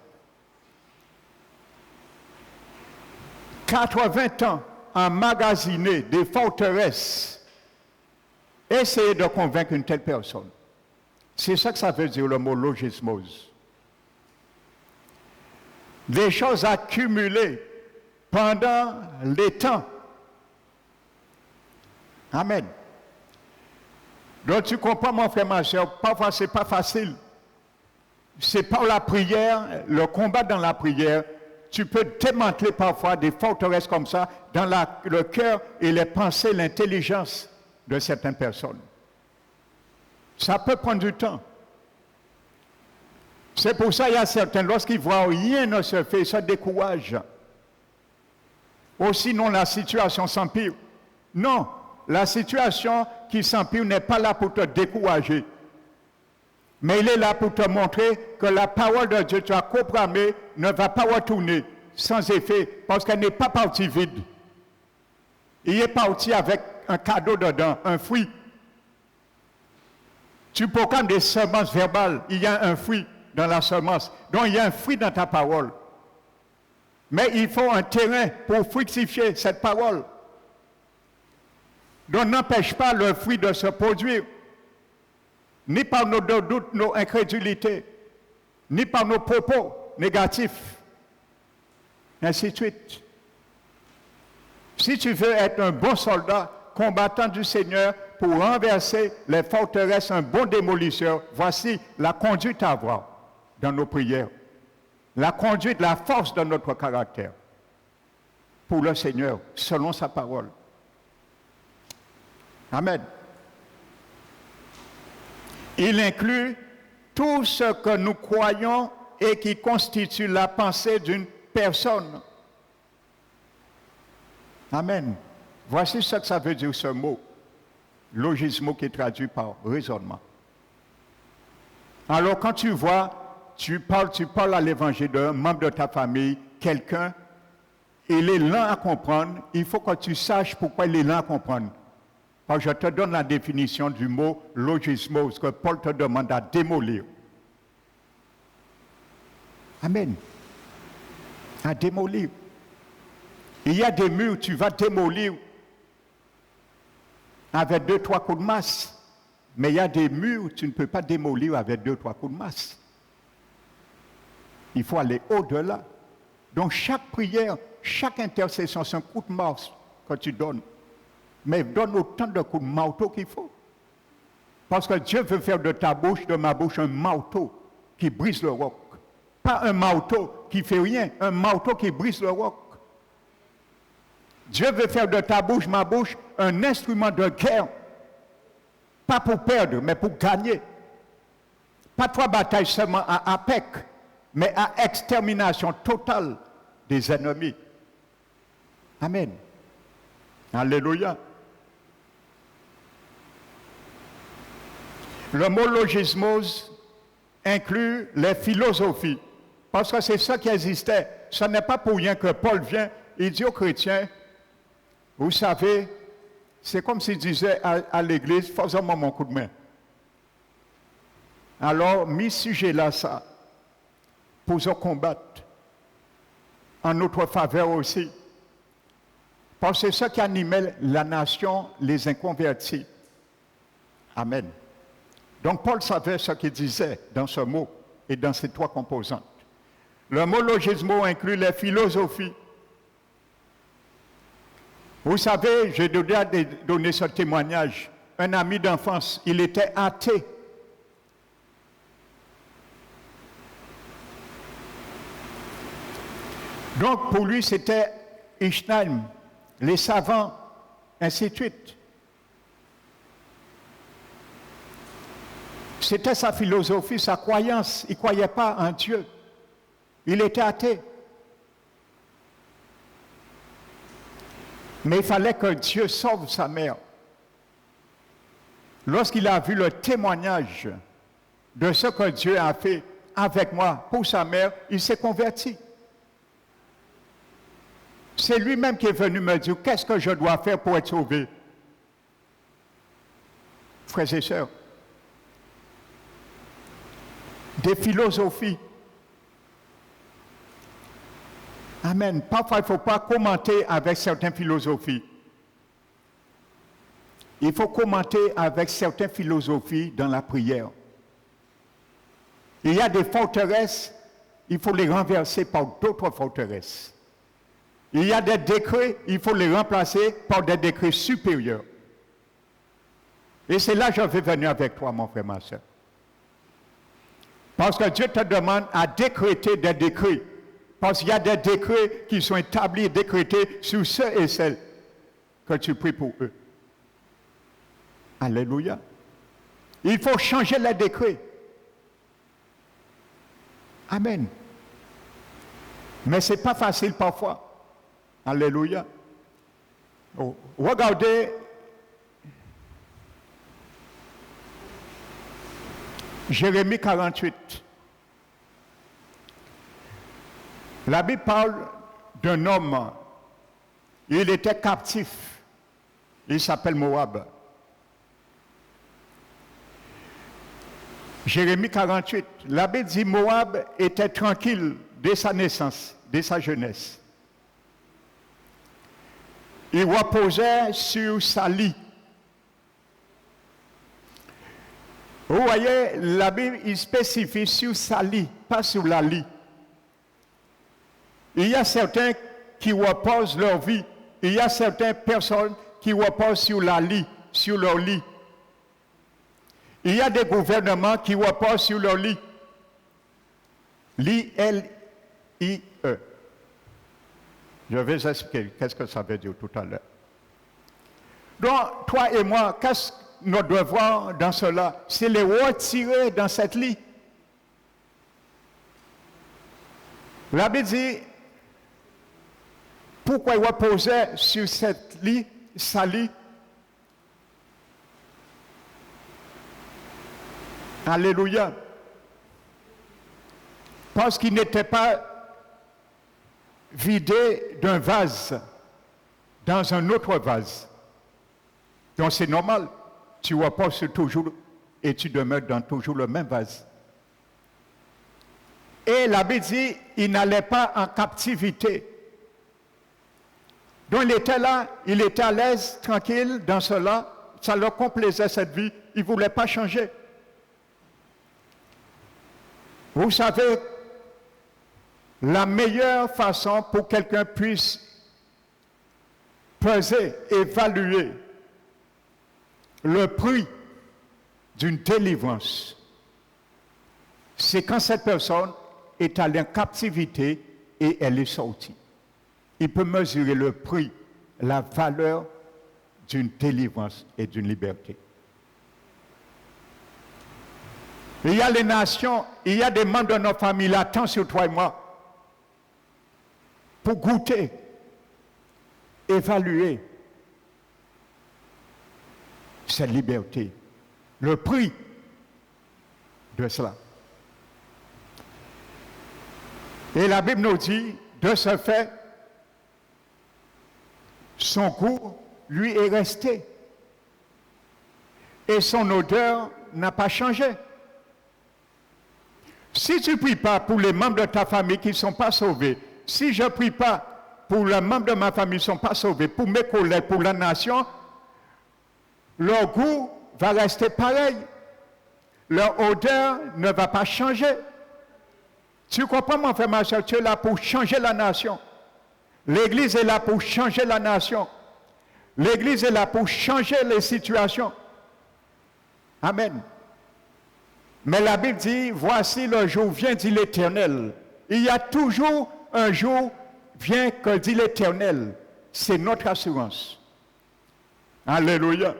80 ans emmagasinés des forteresses. Essayez de convaincre une telle personne. C'est ça que ça veut dire le mot logismos. Des choses accumulées pendant les temps. Amen. Donc tu comprends mon frère, ma soeur, parfois c'est pas facile. C'est par la prière, le combat dans la prière, tu peux démanteler parfois des forteresses comme ça dans le cœur et les pensées, l'intelligence de certaines personnes. Ça peut prendre du temps. C'est pour ça qu'il y a certains, lorsqu'ils voient rien ne se fait, ils se découragent. Ou sinon la situation s'empire. Non, la situation qui s'empire n'est pas là pour te décourager. Mais il est là pour te montrer que la parole de Dieu, tu as proclamée, ne va pas retourner sans effet, parce qu'elle n'est pas partie vide. Il est parti avec un cadeau dedans, un fruit. Tu proclames des semences verbales, il y a un fruit dans la semence. Donc il y a un fruit dans ta parole. Mais il faut un terrain pour fructifier cette parole. Donc n'empêche pas le fruit de se produire, ni par nos doutes, nos incrédulités, ni par nos propos négatifs, ainsi de suite. Si tu veux être un bon soldat, combattant du Seigneur pour renverser les forteresses, un bon démolisseur, voici la conduite à avoir dans nos prières. La conduite, la force de notre caractère pour le Seigneur, selon sa parole. Amen. Il inclut tout ce que nous croyons et qui constitue la pensée d'une personne. Amen. Voici ce que ça veut dire ce mot. Logismo qui est traduit par raisonnement. Alors quand tu vois, tu parles à l'évangile d'un membre de ta famille, quelqu'un, il est lent à comprendre, il faut que tu saches pourquoi il est lent à comprendre. Parce que je te donne la définition du mot logismos que Paul te demande à démolir. Amen. À démolir. Il y a des murs, tu vas démolir avec 2-3 coups de masse. Mais il y a des murs, tu ne peux pas démolir avec 2-3 coups de masse. Il faut aller au-delà. Donc chaque prière, chaque intercession, c'est un coup de masse que tu donnes. Mais donne autant de coups de marteau qu'il faut. Parce que Dieu veut faire de ta bouche, de ma bouche, un marteau qui brise le roc. Pas un marteau qui fait rien, un marteau qui brise le roc. Dieu veut faire de ta bouche, ma bouche, un instrument de guerre. Pas pour perdre, mais pour gagner. Pas trois batailles seulement à APEC, mais à extermination totale des ennemis. Amen. Alléluia. Le mot logismos inclut les philosophies, parce que c'est ça qui existait. Ce n'est pas pour rien que Paul vient, il dit aux chrétiens, vous savez, c'est comme s'il disait à l'église, faisons-moi mon coup de main. Alors, mis sujet là, ça, pour se combattre, en notre faveur aussi. Parce que c'est ça qui animait la nation, les inconvertis. Amen. Donc Paul savait ce qu'il disait dans ce mot et dans ces trois composantes. Le mot logismo inclut les philosophies. Vous savez, j'ai déjà donné ce témoignage. Un ami d'enfance, il était athée. Donc pour lui, c'était Einstein, les savants, ainsi de suite. C'était sa philosophie, sa croyance. Il ne croyait pas en Dieu. Il était athée. Mais il fallait que Dieu sauve sa mère. Lorsqu'il a vu le témoignage de ce que Dieu a fait avec moi pour sa mère, il s'est converti. C'est lui-même qui est venu me dire, qu'est-ce que je dois faire pour être sauvé? Frères et sœurs, des philosophies. Amen. Parfois, il ne faut pas commenter avec certaines philosophies. Il faut commenter avec certaines philosophies dans la prière. Il y a des forteresses, il faut les renverser par d'autres forteresses. Il y a des décrets, il faut les remplacer par des décrets supérieurs. Et c'est là que je vais venir avec toi, mon frère, ma soeur. Parce que Dieu te demande à décréter des décrets Parce qu'il y a des décrets qui sont établis et décrétés sur ceux et celles que tu pries pour eux. Alléluia. Il faut changer les décrets. Amen. Mais ce n'est pas facile parfois. Alléluia. Oh, regardez Jérémie 48. La Bible parle d'un homme. Il était captif. Il s'appelle Moab. Jérémie 48. La Bible dit Moab était tranquille dès sa naissance, dès sa jeunesse. Il reposait sur sa lit. Vous voyez, la Bible il spécifie sur sa lit, pas sur la lit. Il y a certains qui reposent leur vie. Il y a certaines personnes qui reposent sur la lit, sur leur lit. Il y a des gouvernements qui reposent sur leur lit. L-I-E. Je vais expliquer qu'est-ce que ça veut dire tout à l'heure. Donc, toi et moi, qu'est-ce que notre devoir dans cela? C'est les retirer dans cette lit. La Bible dit, pourquoi il reposait sur cette lit, sa lit? Alléluia. Parce qu'il n'était pas vidé d'un vase dans un autre vase. Donc c'est normal, tu reposes toujours et tu demeures dans toujours le même vase. Et la Bible dit, il n'allait pas en captivité. Donc il était là, il était à l'aise, tranquille dans cela, ça leur complaisait cette vie, il ne voulait pas changer. Vous savez, la meilleure façon pour que quelqu'un puisse peser, évaluer le prix d'une délivrance, c'est quand cette personne est allée en captivité et elle est sortie. Il peut mesurer le prix, la valeur d'une délivrance et d'une liberté. Il y a les nations, il y a des membres de notre famille, attendent sur toi et moi, pour goûter, évaluer cette liberté, le prix de cela. Et la Bible nous dit, de ce fait, son goût lui est resté et son odeur n'a pas changé. Si tu ne pries pas pour les membres de ta famille qui ne sont pas sauvés, si je ne prie pas pour les membres de ma famille qui ne sont pas sauvés, pour mes collègues, pour la nation, leur goût va rester pareil. Leur odeur ne va pas changer. Tu comprends, mon frère, ma soeur, tu es là pour changer la nation. L'Église est là pour changer la nation. L'Église est là pour changer les situations. Amen. Mais la Bible dit, voici le jour vient, dit l'Éternel. Il y a toujours un jour vient que dit l'Éternel. C'est notre assurance. Alléluia.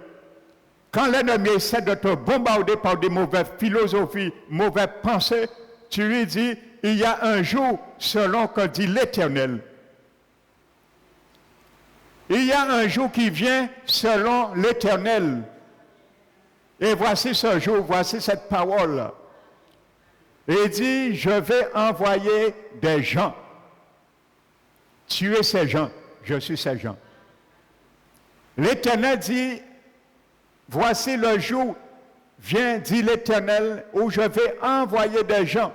Quand l'ennemi essaie de te bombarder par des mauvaises philosophies, mauvaises pensées, tu lui dis, il y a un jour selon que dit l'Éternel. Il y a un jour qui vient selon l'Éternel. Et voici ce jour, voici cette parole. Et il dit, je vais envoyer des gens. Tuer ces gens. Je suis ces gens. L'Éternel dit, voici le jour, vient, dit l'Éternel, où je vais envoyer des gens.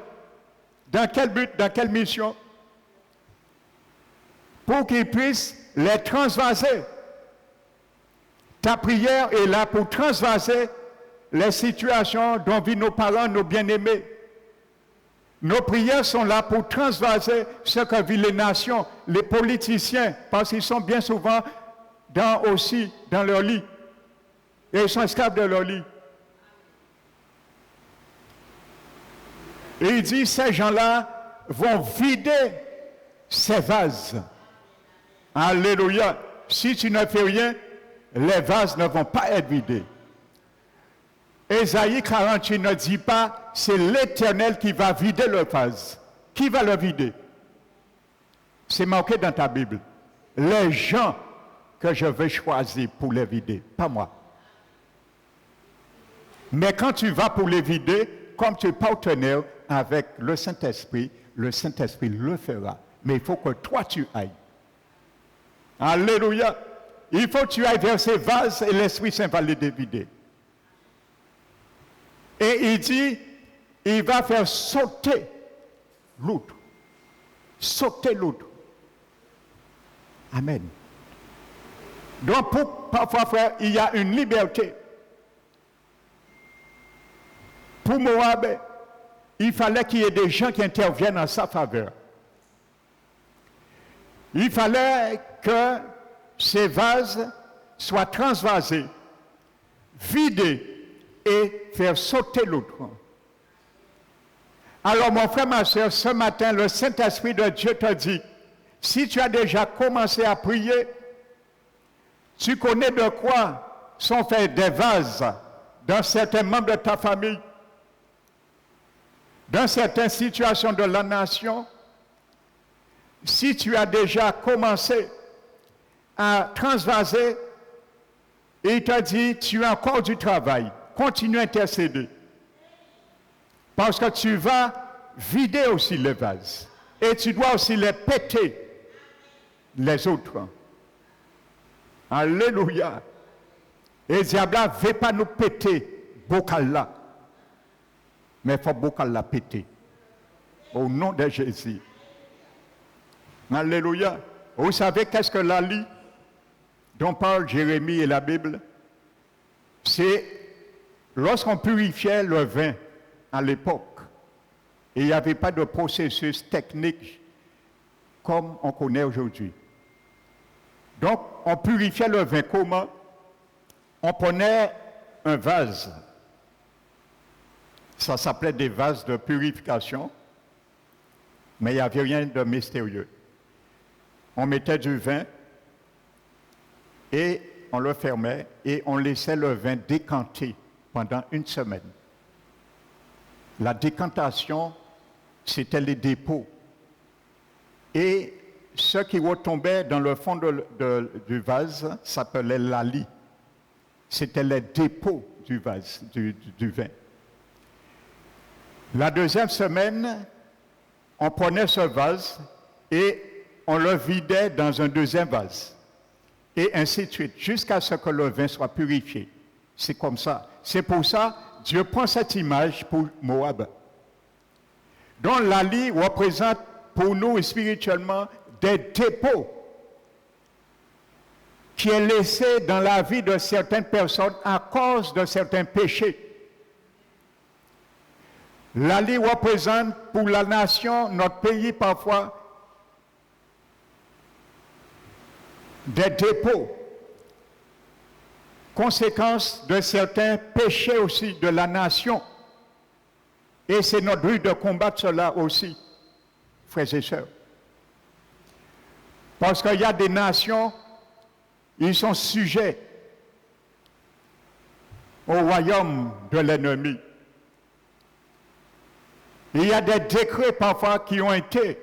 Dans quel but, dans quelle mission? Pour qu'ils puissent les transvaser. Ta prière est là pour transvaser les situations dont vivent nos parents, nos bien-aimés. Nos prières sont là pour transvaser ce que vivent les nations, les politiciens, parce qu'ils sont bien souvent aussi dans leur lit. Et ils sont esclaves de leur lit. Et il dit, ces gens-là vont vider ces vases. Alléluia. Si tu ne fais rien, les vases ne vont pas être vidés. Ésaïe 48 ne dit pas, c'est l'Éternel qui va vider le vase. Qui va le vider? C'est marqué dans ta Bible. Les gens que je vais choisir pour les vider, pas moi. Mais quand tu vas pour les vider, comme tu es partenaire avec le Saint-Esprit le fera. Mais il faut que toi tu ailles. Alléluia. Il faut que tu ailles vers ces vases et l'Esprit Saint va les vider. Et il dit, il va faire sauter l'autre. Sauter l'autre. Amen. Donc, parfois, frère, il y a une liberté. Pour Moab, il fallait qu'il y ait des gens qui interviennent en sa faveur. Il fallait que ces vases soient transvasés, vidés et faire sauter l'autre. Alors, mon frère, ma soeur, ce matin, le Saint-Esprit de Dieu te dit, si tu as déjà commencé à prier, tu connais de quoi sont faits des vases dans certains membres de ta famille, dans certaines situations de la nation. Si tu as déjà commencé à transvaser, il te dit, tu as encore du travail. Continue à intercéder. Parce que tu vas vider aussi les vases. Et tu dois aussi les péter, les autres. Alléluia. Et le diable ne veut pas nous péter, bocal là. Mais il faut bocal la péter. Au nom de Jésus. Alléluia. Vous savez qu'est-ce que la lit dont parle Jérémie et la Bible? C'est lorsqu'on purifiait le vin à l'époque, et il n'y avait pas de processus technique comme on connaît aujourd'hui. Donc, on purifiait le vin comment? On prenait un vase. Ça s'appelait des vases de purification, mais il n'y avait rien de mystérieux. On mettait du vin et on le fermait et on laissait le vin décanter pendant une semaine. La décantation, c'était les dépôts. Et ce qui retombait dans le fond du vase s'appelait la lie. C'était les dépôts du vase, du vin. La deuxième semaine, on prenait ce vase et on le vidait dans un deuxième vase. Et ainsi de suite, jusqu'à ce que le vin soit purifié. C'est comme ça. C'est pour ça, Dieu prend cette image pour Moab. Donc la lie représente pour nous spirituellement des dépôts qui est laissé dans la vie de certaines personnes à cause de certains péchés. La lie représente pour la nation, notre pays parfois, des dépôts, conséquence de certains péchés aussi de la nation. Et c'est notre but de combattre cela aussi, frères et sœurs. Parce qu'il y a des nations, ils sont sujets au royaume de l'ennemi. Il y a des décrets parfois qui ont été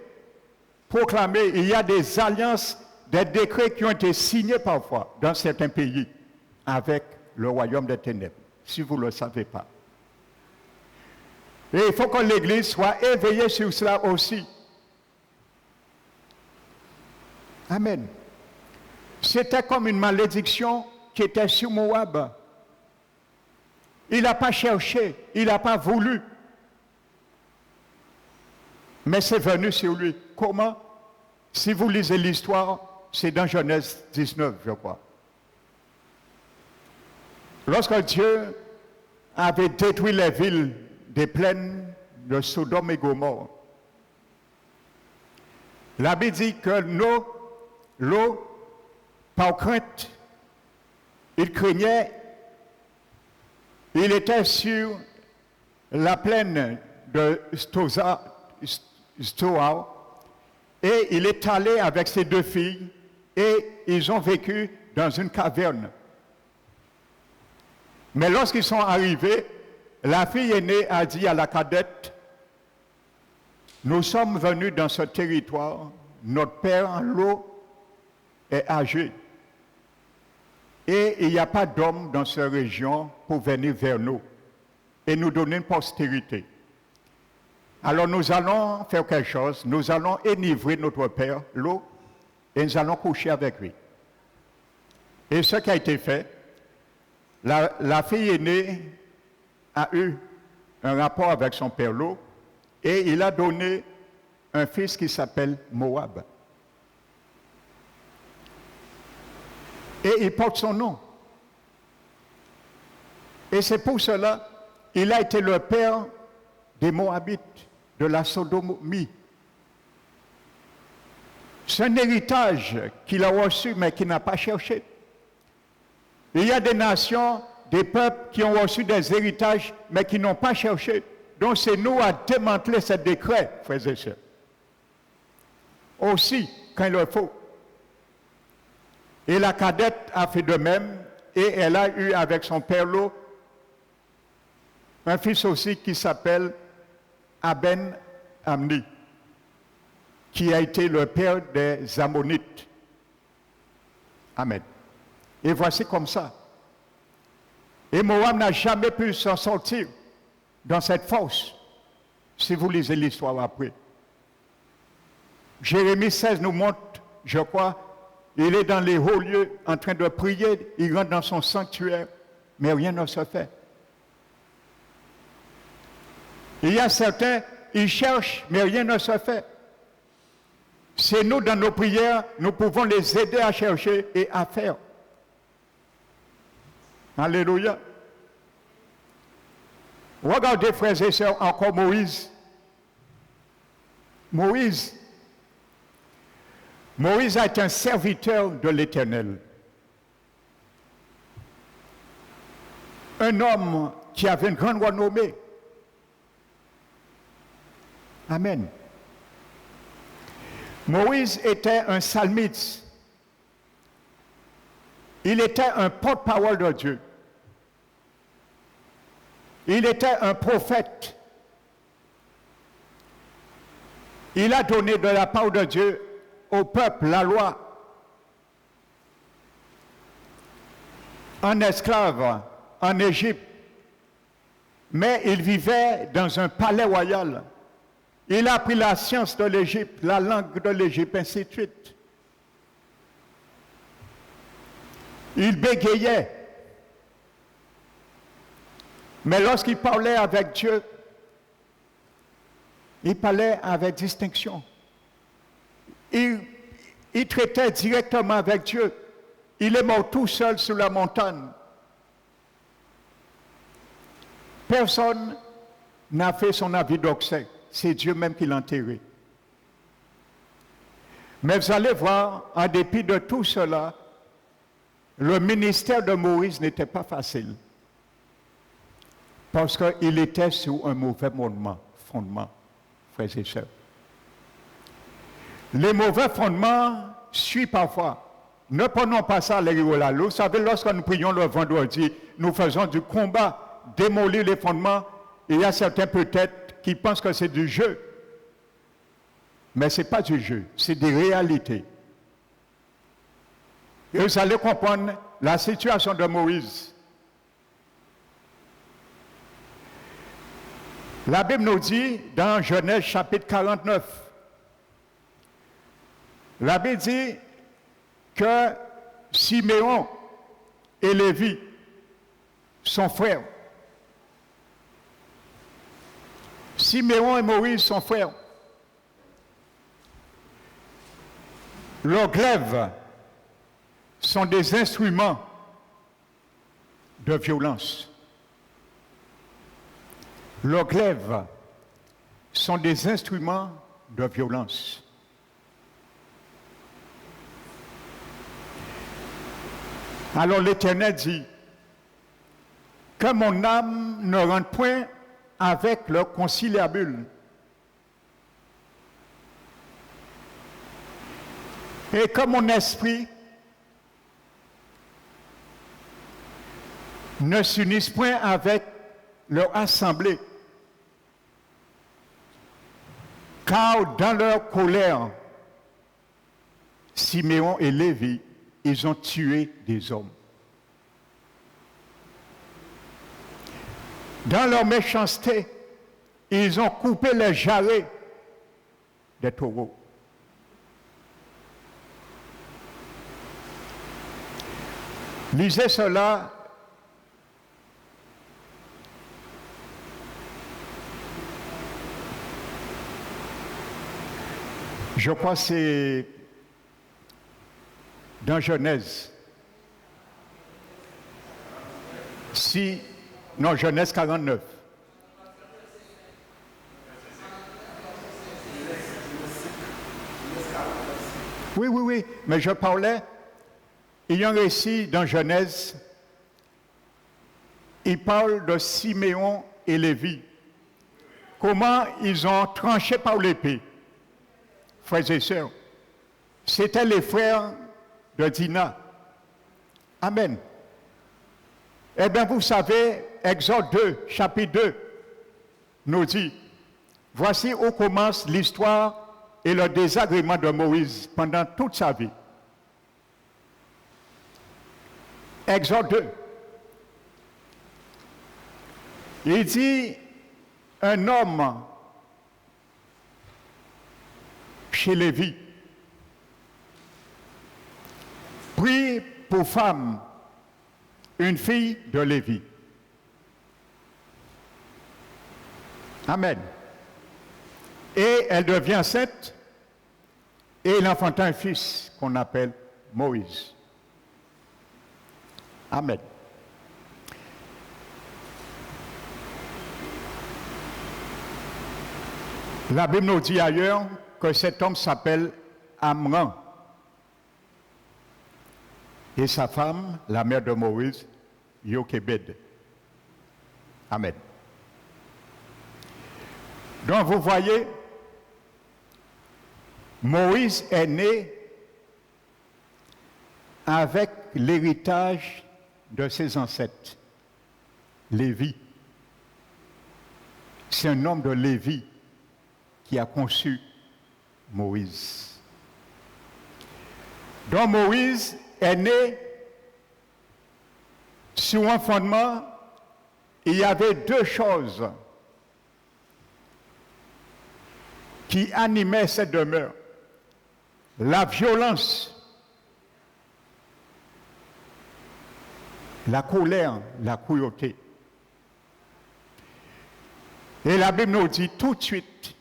proclamés. Il y a des alliances, des décrets qui ont été signés parfois dans certains pays avec le royaume des ténèbres, si vous ne le savez pas. Et il faut que l'Église soit éveillée sur cela aussi. Amen. C'était comme une malédiction qui était sur Moab. Il n'a pas cherché, il n'a pas voulu. Mais c'est venu sur lui. Comment? Si vous lisez l'histoire, c'est dans Genèse 19, je crois. Lorsque Dieu avait détruit les villes des plaines de Sodome et Gomorrhe, la Bible dit que l'eau, par crainte, il craignait, il était sur la plaine de Stoa, Et il est allé avec ses 2 filles et ils ont vécu dans une caverne. Mais lorsqu'ils sont arrivés, la fille aînée a dit à la cadette, nous sommes venus dans ce territoire, notre père en l'eau est âgé. Et il n'y a pas d'homme dans cette région pour venir vers nous et nous donner une postérité. Alors nous allons faire quelque chose, nous allons enivrer notre père, l'eau, et nous allons coucher avec lui. Et ce qui a été fait, la fille aînée a eu un rapport avec son père, l'eau, et il a donné un fils qui s'appelle Moab. Et il porte son nom. Et c'est pour cela qu'il a été le père des Moabites, de la sodomie. C'est un héritage qu'il a reçu mais qu'il n'a pas cherché. Il y a des nations, des peuples qui ont reçu des héritages mais qui n'ont pas cherché. Donc c'est nous à démanteler ce décret, frères et sœurs. Aussi, quand il le faut. Et la cadette a fait de même et elle a eu avec son père Lot un fils aussi qui s'appelle Aben Amni, qui a été le père des Ammonites. Amen. Et voici comme ça. Et Moab n'a jamais pu s'en sortir dans cette force, si vous lisez l'histoire après. Jérémie 16 nous montre, je crois, il est dans les hauts lieux en train de prier, il rentre dans son sanctuaire, mais rien ne se fait. Il y a certains, ils cherchent, mais rien ne se fait. C'est nous, dans nos prières, nous pouvons les aider à chercher et à faire. Alléluia. Regardez, frères et sœurs, encore Moïse. Moïse a été un serviteur de l'Éternel. Un homme qui avait une grande renommée. Amen. Moïse était un psalmiste. Il était un porte-parole de Dieu. Il était un prophète. Il a donné de la part de Dieu au peuple la loi. Un esclave en Égypte, mais il vivait dans un palais royal. Il a appris la science de l'Égypte, la langue de l'Égypte, ainsi de suite. Il bégayait. Mais lorsqu'il parlait avec Dieu, il parlait avec distinction. Il traitait directement avec Dieu. Il est mort tout seul sur la montagne. Personne n'a fait son avis d'obsèque. C'est Dieu même qui l'a enterré. Mais vous allez voir, en dépit de tout cela, le ministère de Moïse n'était pas facile. Parce qu'il était sur un mauvais fondement, frères et sœurs. Les mauvais fondements suivent parfois. Ne prenons pas ça à l'égard. Vous savez, lorsque nous prions le vendredi, nous faisons du combat, démolir les fondements. Il y a certains peut-être qui pensent que c'est du jeu. Mais ce n'est pas du jeu, c'est des réalités. Et vous allez comprendre la situation de Moïse. La Bible nous dit, dans Genèse chapitre 49, la Bible dit que Siméon et Lévi sont frères. Siméon et Moïse sont frères. Leurs glaives sont des instruments de violence. Leurs glaives sont des instruments de violence. Alors l'Éternel dit que mon âme ne rentre point avec leur conciliabule. Et que mon esprit ne s'unisse point avec leur assemblée, car dans leur colère, Siméon et Lévi, ils ont tué des hommes. Dans leur méchanceté, ils ont coupé les jarrets des taureaux. Lisez cela. Je crois que c'est dans Genèse. Non, Genèse 49. Oui, mais je parlais, il y a un récit dans Genèse, il parle de Siméon et Lévi. Comment ils ont tranché par l'épée, frères et sœurs. C'étaient les frères de Dina. Amen. Eh bien, vous savez, Exode 2, chapitre 2, nous dit, voici où commence l'histoire et le désagrément de Moïse pendant toute sa vie. Exode 2. Il dit, un homme chez Lévi prit pour femme une fille de Lévi. Amen. Et elle devient enceinte et il enfanta un fils qu'on appelle Moïse. Amen. La Bible nous dit ailleurs que cet homme s'appelle Amram. Et sa femme, la mère de Moïse, Jochebed. Amen. Donc vous voyez, Moïse est né avec l'héritage de ses ancêtres, Lévi. C'est un homme de Lévi qui a conçu Moïse. Donc Moïse est né sur un fondement, il y avait deux choses qui animaient cette demeure. La violence, la colère, la cruauté. Et la Bible nous dit tout de suite,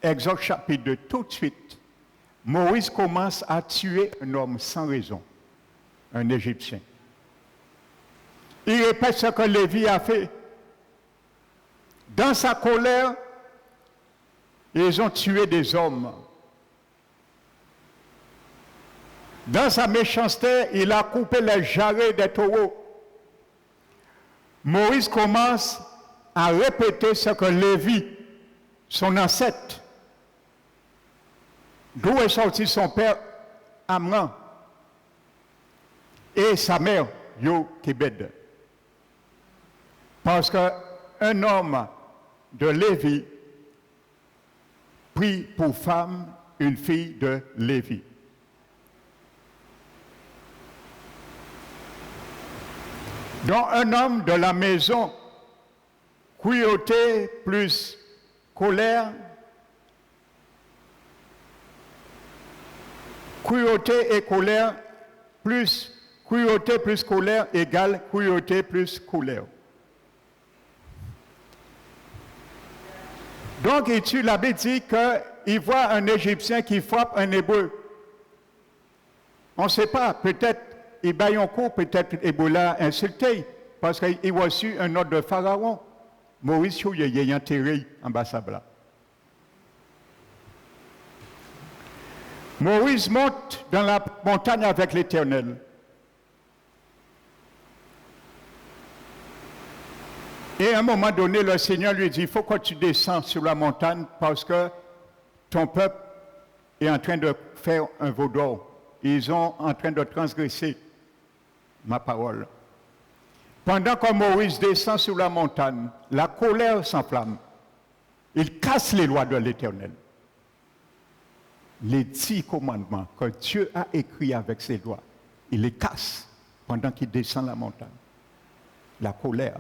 Exode chapitre 2, tout de suite, Moïse commence à tuer un homme sans raison, un Égyptien. Il répète ce que Lévi a fait. Dans sa colère, ils ont tué des hommes. Dans sa méchanceté, il a coupé les jarrets des taureaux. Moïse commence à répéter ce que Lévi, son ancêtre, d'où est sorti son père Amram et sa mère Jochebed. Parce qu'un homme de Lévi prit pour femme une fille de Lévi. Donc un homme de la maison, cruauté plus colère, cruauté et colère plus cruauté plus colère égale cruauté plus colère. Donc la Bible dit qu'il voit un Égyptien qui frappe un Hébreu. On ne sait pas, peut-être il bat un coup, peut-être Hébreu l'a insulté, parce qu'il a reçu un ordre de Pharaon. Moïse, il a enterré en bas là. Moïse monte dans la montagne avec l'Éternel. Et à un moment donné, le Seigneur lui dit, il faut que tu descends sur la montagne parce que ton peuple est en train de faire un veau d'or. Ils sont en train de transgresser ma parole. Pendant que Moïse descend sur la montagne, la colère s'enflamme. Il casse les lois de l'Éternel. Les 10 commandements que Dieu a écrits avec ses doigts, il les casse pendant qu'il descend la montagne. La colère.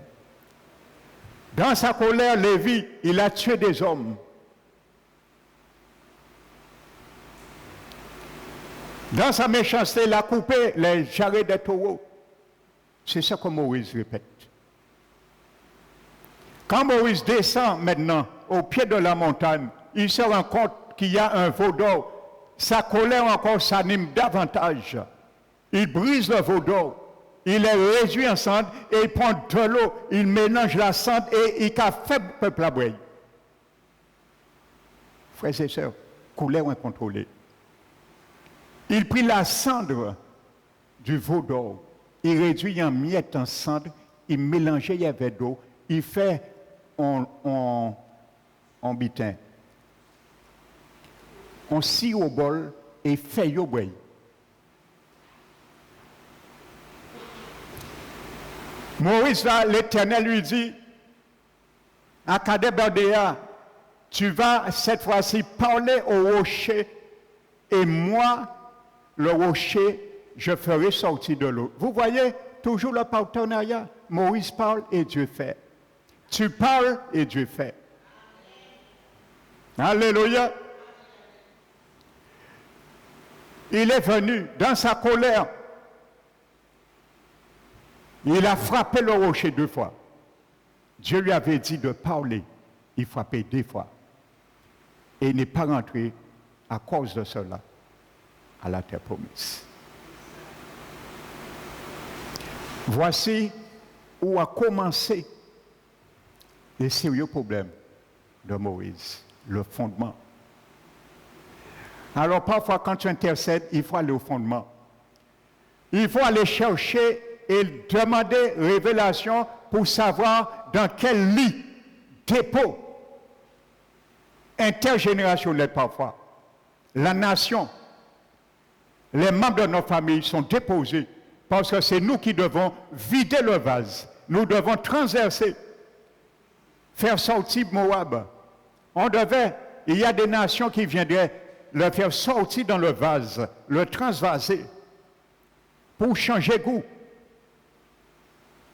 Dans sa colère, Lévi, il a tué des hommes. Dans sa méchanceté, il a coupé les jarrets des taureaux. C'est ça que Moïse répète. Quand Moïse descend maintenant au pied de la montagne, il se rend compte qu'il y a un veau d'or. Sa colère encore s'anime davantage. Il brise le veau d'or. Il est réduit en cendres et il prend de l'eau. Il mélange la cendre et il a fait le peuple à boire. Frères et sœurs, colère incontrôlée. Il prit la cendre du veau d'or. Il réduit en miettes en cendre. Il mélangeait avec d'eau. Il fait en bitin. On scie au bol et fait au bois. Moïse, là, l'Éternel lui dit, à Kadeb-Bardéa, tu vas cette fois-ci parler au rocher et moi, le rocher, je ferai sortir de l'eau. Vous voyez, toujours le partenariat. Moïse parle et Dieu fait. Tu parles et Dieu fait. Alléluia. Il est venu dans sa colère. Il a frappé le rocher 2 fois. Dieu lui avait dit de parler. Il frappait 2 fois. Et il n'est pas rentré à cause de cela à la terre promise. Voici où a commencé les sérieux problèmes de Moïse, le fondement. Alors parfois quand tu intercèdes, il faut aller au fondement. Il faut aller chercher et demander révélation pour savoir dans quel lit, dépôt intergénérationnel parfois, la nation, les membres de notre famille sont déposés parce que c'est nous qui devons vider le vase. Nous devons transverser, faire sortir Moab. Il y a des nations qui viendraient le faire sortir dans le vase, le transvaser, pour changer goût,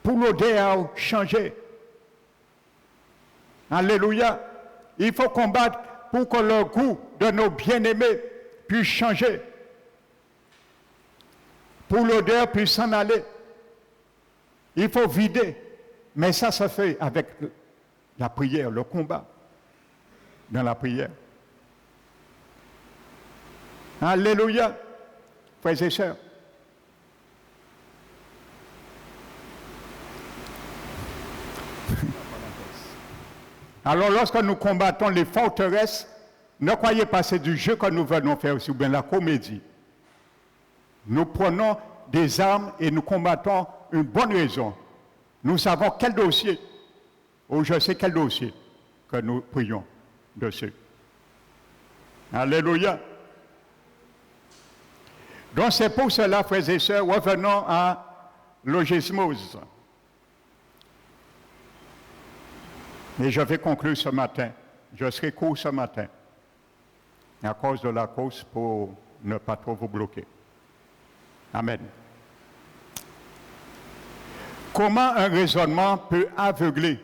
pour l'odeur changer. Alléluia. Il faut combattre pour que le goût de nos bien-aimés puisse changer, pour l'odeur puisse s'en aller. Il faut vider. Mais ça se fait avec la prière, le combat dans la prière. Alléluia, frères et sœurs. Alors lorsque nous combattons les forteresses, ne croyez pas c'est du jeu que nous venons faire, ou bien la comédie. Nous prenons des armes et nous combattons une bonne raison. Nous savons quel dossier, ou je sais quel dossier que nous prions dessus. Alléluia. Donc c'est pour cela, frères et sœurs, revenons à l'ogismose. Et je vais conclure ce matin. Je serai court ce matin, à cause de la course pour ne pas trop vous bloquer. Amen. Comment un raisonnement peut aveugler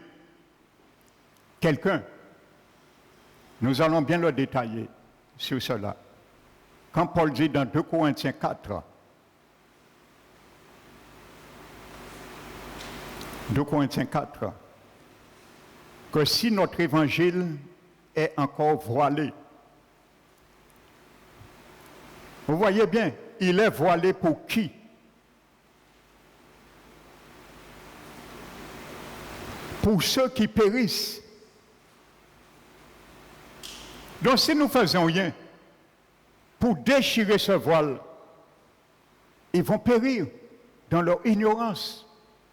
quelqu'un? Nous allons bien le détailler sur cela. Quand Paul dit dans 2 Corinthiens 4, 2 Corinthiens 4, que si notre évangile est encore voilé, vous voyez bien, il est voilé pour qui? Pour ceux qui périssent. Donc si nous faisons rien pour déchirer ce voile, ils vont périr dans leur ignorance,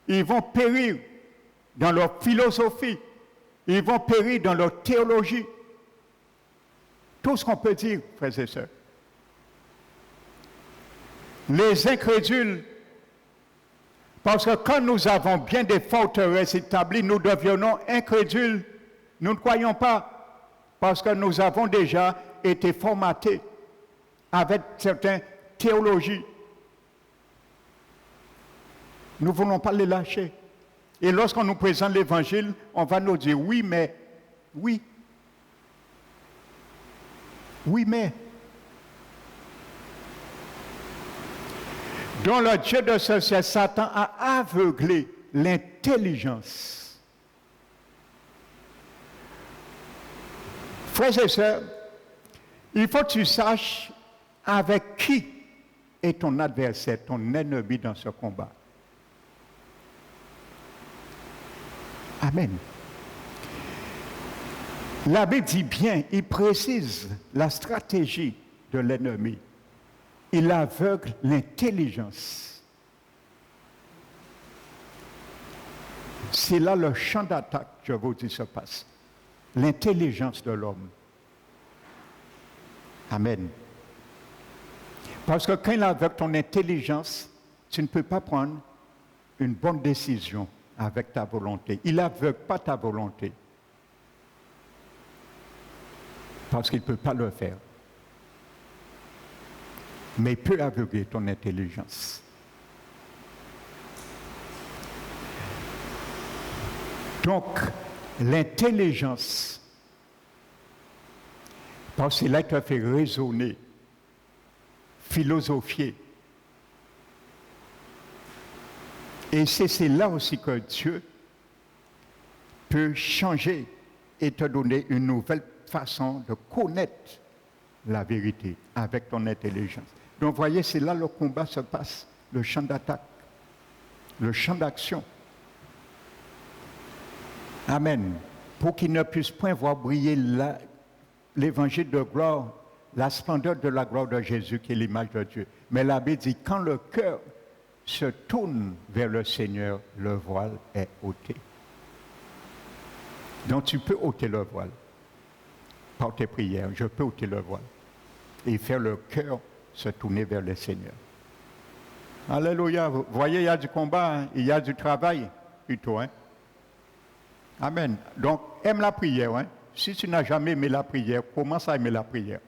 ils vont périr dans leur philosophie, ils vont périr dans leur théologie. Tout ce qu'on peut dire, frères et sœurs. Les incrédules, parce que quand nous avons bien des forteresses établies, nous devions incrédules. Nous ne croyons pas, parce que nous avons déjà été formatés avec certaines théologies. Nous ne voulons pas les lâcher. Et lorsqu'on nous présente l'évangile, on va nous dire oui, mais, oui. Oui, mais. Dans le Dieu de ce siècle, Satan a aveuglé l'intelligence. Frères et sœurs, il faut que tu saches avec qui est ton adversaire, ton ennemi dans ce combat. Amen. La Bible dit bien, il précise la stratégie de l'ennemi. Il aveugle l'intelligence. C'est là le champ d'attaque, je vous dis, se passe. L'intelligence de l'homme. Amen. Parce que quand il aveugle ton intelligence, tu ne peux pas prendre une bonne décision avec ta volonté. Il n'aveugle pas ta volonté. Parce qu'il ne peut pas le faire. Mais il peut aveugler ton intelligence. Donc, l'intelligence, parce que c'est là qu'il te fait raisonner, philosophier. Et c'est là aussi que Dieu peut changer et te donner une nouvelle façon de connaître la vérité avec ton intelligence. Donc, voyez, c'est là le combat se passe, le champ d'attaque, le champ d'action. Amen. Pour qu'il ne puisse point voir briller l'évangile de gloire, la splendeur de la gloire de Jésus qui est l'image de Dieu. Mais la Bible dit, quand le cœur se tourne vers le Seigneur, le voile est ôté. Donc tu peux ôter le voile par tes prières. Je peux ôter le voile et faire le cœur se tourner vers le Seigneur. Alléluia. Vous voyez, il y a du combat, hein? Il y a du travail plutôt. Hein? Amen. Donc, aime la prière. Hein? Si tu n'as jamais aimé la prière, commence à aimer la prière.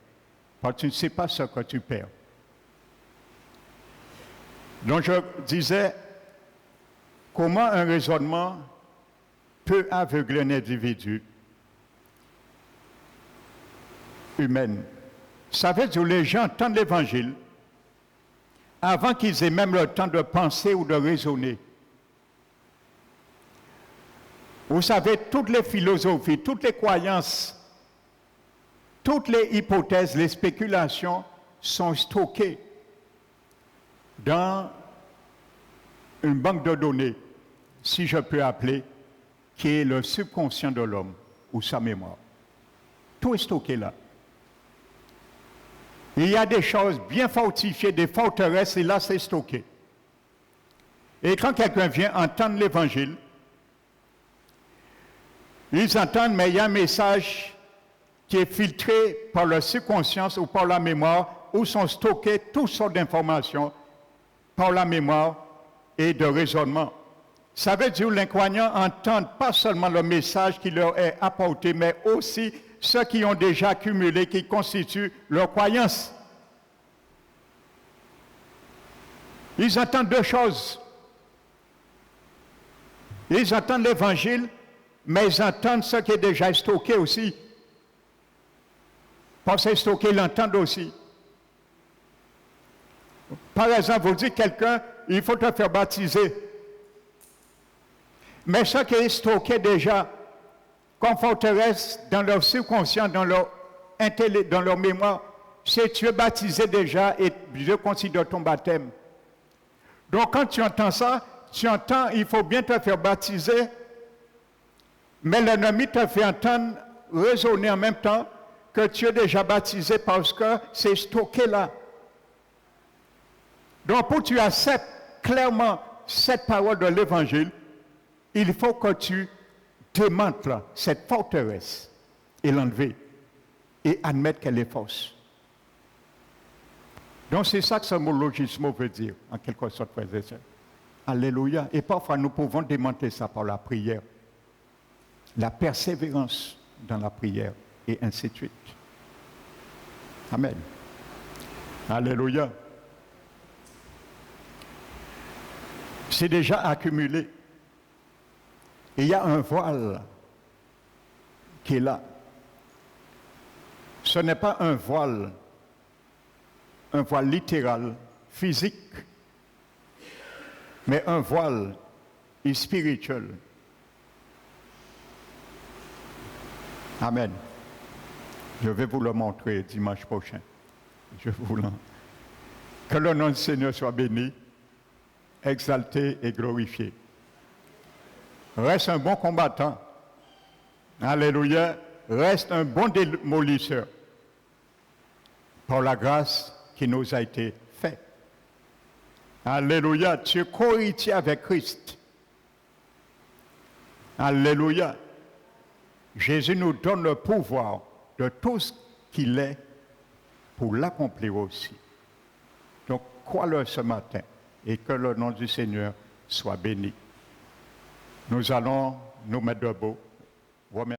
Parce que tu ne sais pas ce que tu perds. Donc, je disais, comment un raisonnement peut aveugler un individu humain. Ça veut dire que les gens entendent l'évangile avant qu'ils aient même le temps de penser ou de raisonner. Vous savez, toutes les philosophies, toutes les croyances, toutes les hypothèses, les spéculations sont stockées dans une banque de données, si je peux appeler, qui est le subconscient de l'homme ou sa mémoire. Tout est stocké là. Il y a des choses bien fortifiées, des forteresses, et là c'est stocké. Et quand quelqu'un vient entendre l'évangile, ils entendent, mais il y a un message qui est filtré par le subconscient ou par la mémoire, où sont stockées toutes sortes d'informations par la mémoire et de raisonnement. Ça veut dire que les croyants entendent pas seulement le message qui leur est apporté, mais aussi ceux qui ont déjà accumulé, qui constituent leur croyance. Ils entendent deux choses. Ils entendent l'évangile, mais ils entendent ce qui est déjà stocké aussi. Parce que c'est stocké, ils l'entendent aussi. Par exemple, vous dites quelqu'un, il faut te faire baptiser. Mais ce qui est stocké déjà, comme forteresse dans leur subconscient, dans leur intellect, dans leur mémoire, c'est tu es baptisé déjà et Dieu considère ton baptême. Donc quand tu entends ça, tu entends, il faut bien te faire baptiser, mais l'ennemi te fait entendre, raisonner en même temps que tu es déjà baptisé parce que c'est stocké là. Donc pour que tu acceptes clairement cette parole de l'Évangile, il faut que tu démanteles cette forteresse et l'enlever et admettre qu'elle est fausse. Donc c'est ça que ce mot logisme veut dire, en quelque sorte, frères et sœurs. Alléluia. Et parfois, nous pouvons démonter ça par la prière. La persévérance dans la prière, et ainsi de suite. Amen. Alléluia. C'est déjà accumulé. Et il y a un voile qui est là. Ce n'est pas un voile littéral, physique, mais un voile spirituel. Amen. Je vais vous le montrer dimanche prochain. Que le nom du Seigneur soit béni, exalté et glorifié. Reste un bon combattant. Alléluia. Reste un bon démolisseur. Par la grâce qui nous a été faite. Alléluia. Tu es co-héritier avec Christ. Alléluia. Jésus nous donne le pouvoir de tout ce qu'il est pour l'accomplir aussi. Donc, crois-le ce matin et que le nom du Seigneur soit béni. Nous allons nous mettre debout. Remercier